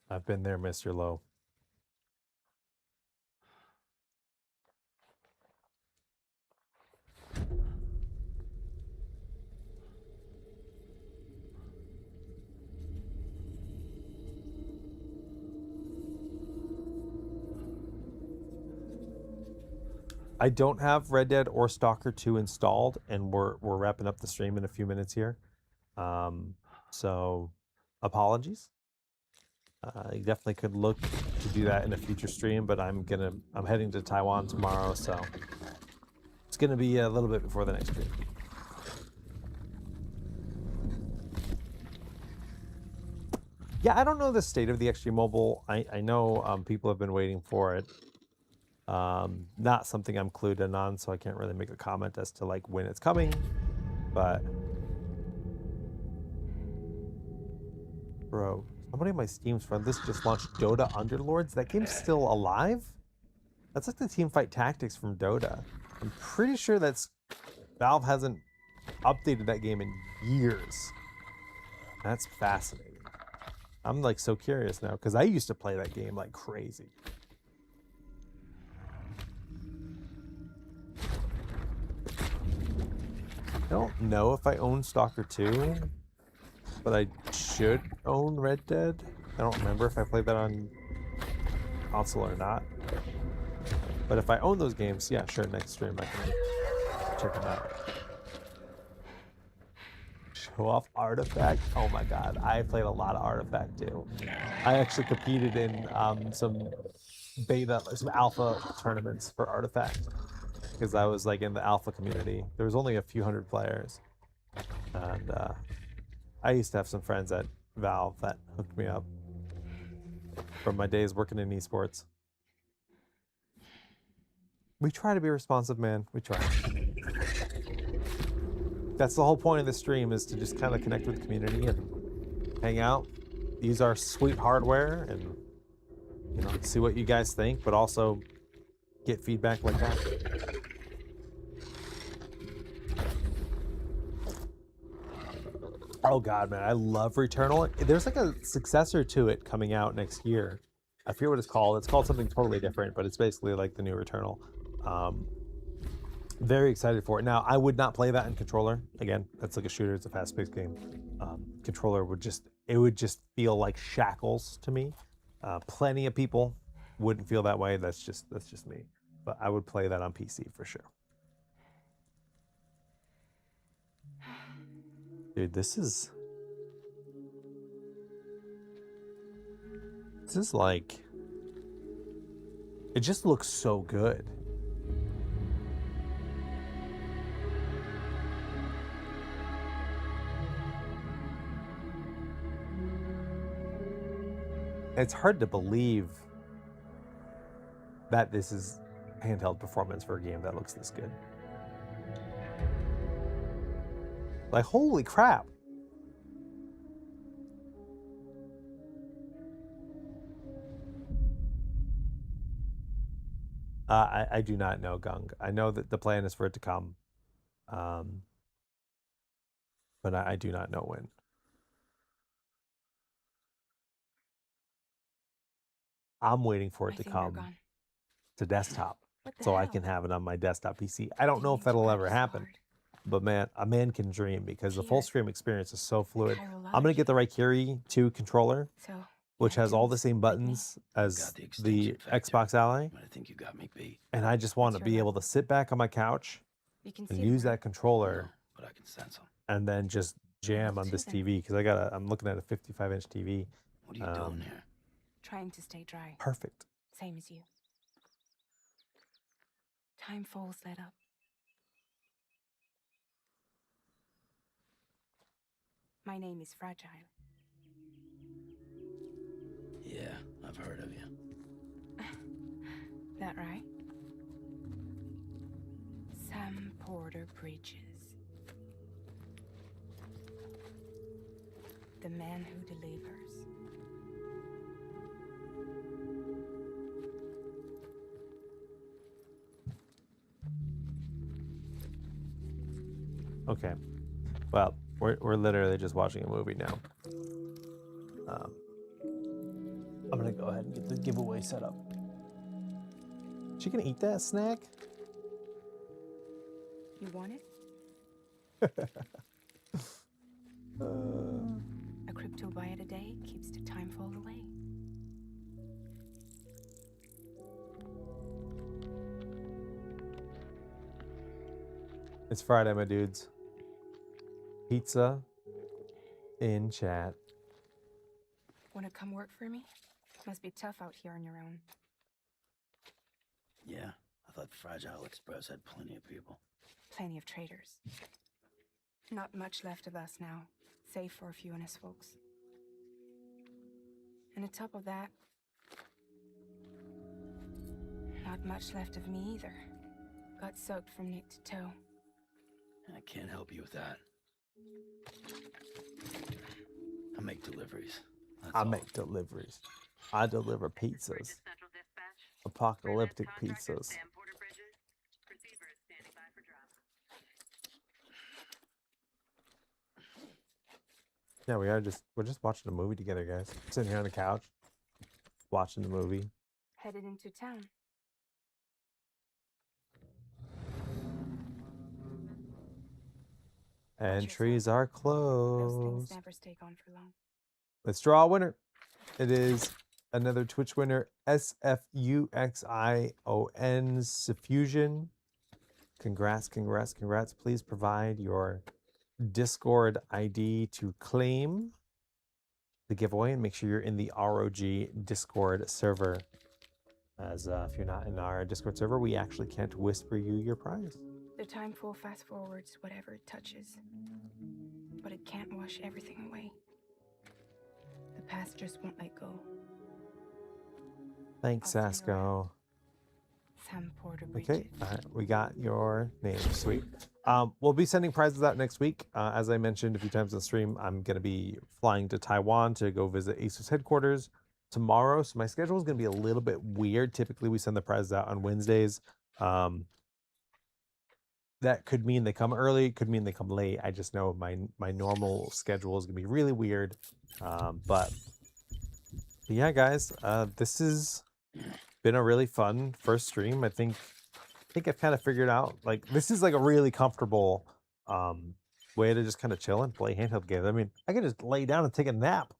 I've been there, Mr. Lowe. I don't have Red Dead or Stalker 2 installed, and we're wrapping up the stream in a few minutes here. So apologies. You definitely could look to do that in a future stream, but I'm heading to Taiwan tomorrow, so it's gonna be a little bit before the next stream. Yeah, I don't know the state of the XG Mobile. I know people have been waiting for it. Not something I'm clued in on, so I can't really make a comment as to like when it's coming, but bro, somebody on my Steam's friend this just launched Dota Underlords. That game's still alive? That's like the teamfight tactics from Dota. I'm pretty sure that's Valve hasn't updated that game in years. That's fascinating. I'm like so curious now, because I used to play that game like crazy. I don't know if I own Stalker 2, but I should own Red Dead. I don't remember if I played that on console or not. But if I own those games, yeah, sure, next stream I can check them out. Show off Artifact? Oh my god, I played a lot of Artifact too. I actually competed in some alpha tournaments for Artifact, because I was like in the alpha community. There was only a few hundred players, and I used to have some friends at Valve that hooked me up from my days working in esports. We try to be responsive, man. We try. That's the whole point of the stream, is to just kind of connect with the community and hang out, use our sweet hardware, and you know, see what you guys think, but also get feedback like that. Oh god, man, I love Returnal. There's like a successor to it coming out next year. I forget what it's called. It's called something totally different, but it's basically like the new Returnal. Very excited for it. Now, I would not play that in controller. Again, that's like a shooter. It's a fast-paced game. Controller would just feel like shackles to me. Plenty of people wouldn't feel that way. That's just me. But I would play that on PC for sure. Dude, this is like, it just looks so good. It's hard to believe that this is handheld performance for a game that looks this good. Like, holy crap. I do not know, Gung. I know that the plan is for it to come. But I do not know when. I'm waiting for My it to finger come gone. to desktop What the so I hell? can have it on my desktop PC. I don't know if Didn't mean to that'll grab ever you so happen, hard. but man, a man can dream because the full Tears. stream experience is so fluid. I'm Chirology. gonna get the Raikiri 2 controller, So, which has all the mannequins, same like me? buttons Got as the the extinction factor, Xbox Ally, but I think you got me beat. and I just want to What's your be able level? to sit back on my couch You can and see use them, that right? controller No, but I can sense them. and then just jam Level on 2 this then. TV because I'm looking at a 55-inch TV. What are you doing here? Trying to stay dry. Perfect. Same as you. Timefall's let up. My name is Fragile. Yeah, I've heard of you. That right? Sam Porter Bridges. The man who delivers. Okay. Well, we're literally just watching a movie now. I'm gonna go ahead and get the giveaway set up. She can eat that snack? You want it? A crypto bite a day keeps the timefall away. It's Friday, my dudes. Pizza in chat. Wanna come work for me? Must be tough out here on your own. Yeah, I thought Fragile Express had plenty of people. Plenty of traitors. Not much left of us now, save for a few honest folks. And on top of that, not much left of me either. Got soaked from neck to toe. I can't help you with that. I make deliveries. That's I all. make deliveries. I deliver pizzas. Apocalyptic pizzas. Yeah, we're just watching a movie together, guys. Sitting here on the couch, watching the movie. Headed into town. Entries are Those closed. things never stay gone for long. Let's draw a winner. It is another Twitch winner, SFUXION Suffusion. Congrats, congrats, congrats. Please provide your Discord ID to claim the giveaway and make sure you're in the ROG Discord server. As if you're not in our Discord server, we actually can't whisper you your prize. The timefall fast forwards whatever it touches. But it can't wash everything away. The past just won't let go. Thanks, I'll see you Sasko. Sam Porter Bridges. Okay, all right, we got your name. Sweet. We'll be sending prizes out next week. As I mentioned a few times on the stream, I'm going to be flying to Taiwan to go visit ASUS headquarters tomorrow. So my schedule is going to be a little bit weird. Typically, we send the prizes out on Wednesdays. That could mean they come early, could mean they come late. I just know my normal schedule is going to be really weird. But yeah, guys, this has been a really fun first stream. I think I've kind of figured out, like, this is like a really comfortable way to just kind of chill and play handheld games. I mean, I could just lay down and take a nap.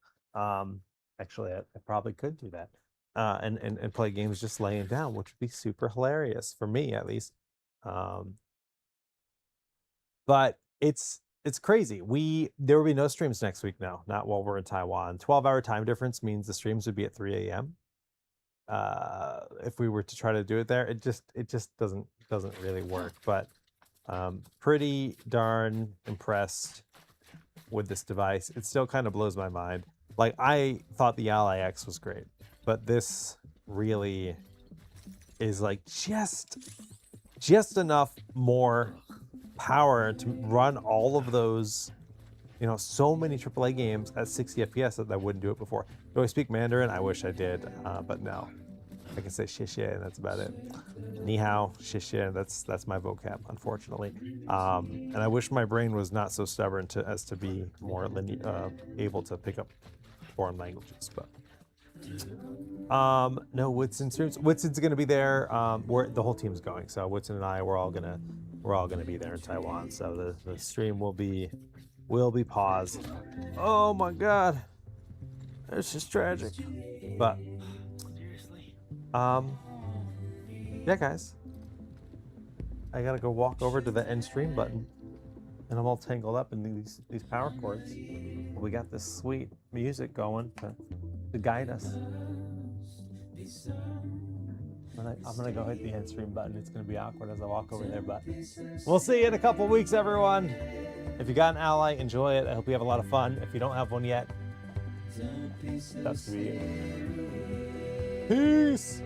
Actually, I probably could do that and play games just laying down, which would be super hilarious for me, at least. But it's crazy. There will be no streams next week now, not while we're in Taiwan. 12-hour time difference means the streams would be at 3 a.m. If we were to try to do it there, it just doesn't really work. But pretty darn impressed with this device. It still kind of blows my mind. Like, I thought the Ally X was great, but this really is like just enough more power to run all of those, so many AAA games at 60 FPS that I wouldn't do it before. Do I speak Mandarin? I wish I did, but no. I can say xie and that's about it. Ni hao, xie, that's my vocab, unfortunately. And I wish my brain was not so stubborn as to be more able to pick up foreign languages. But No, Woodson streams. Woodson's gonna be there. We're the whole team's going. So Woodson and I, we're all gonna be there in Taiwan. So the stream will be paused. Oh my god, it's just tragic. But yeah, guys, I gotta go walk over to the end stream button, and I'm all tangled up in these power cords. We got this sweet music going to guide us. I'm gonna go hit the end stream button. It's gonna be awkward as I walk over there, but we'll see you in a couple weeks, everyone. If you got an ally, enjoy it. I hope you have a lot of fun. If you don't have one yet, that's to be you. Peace.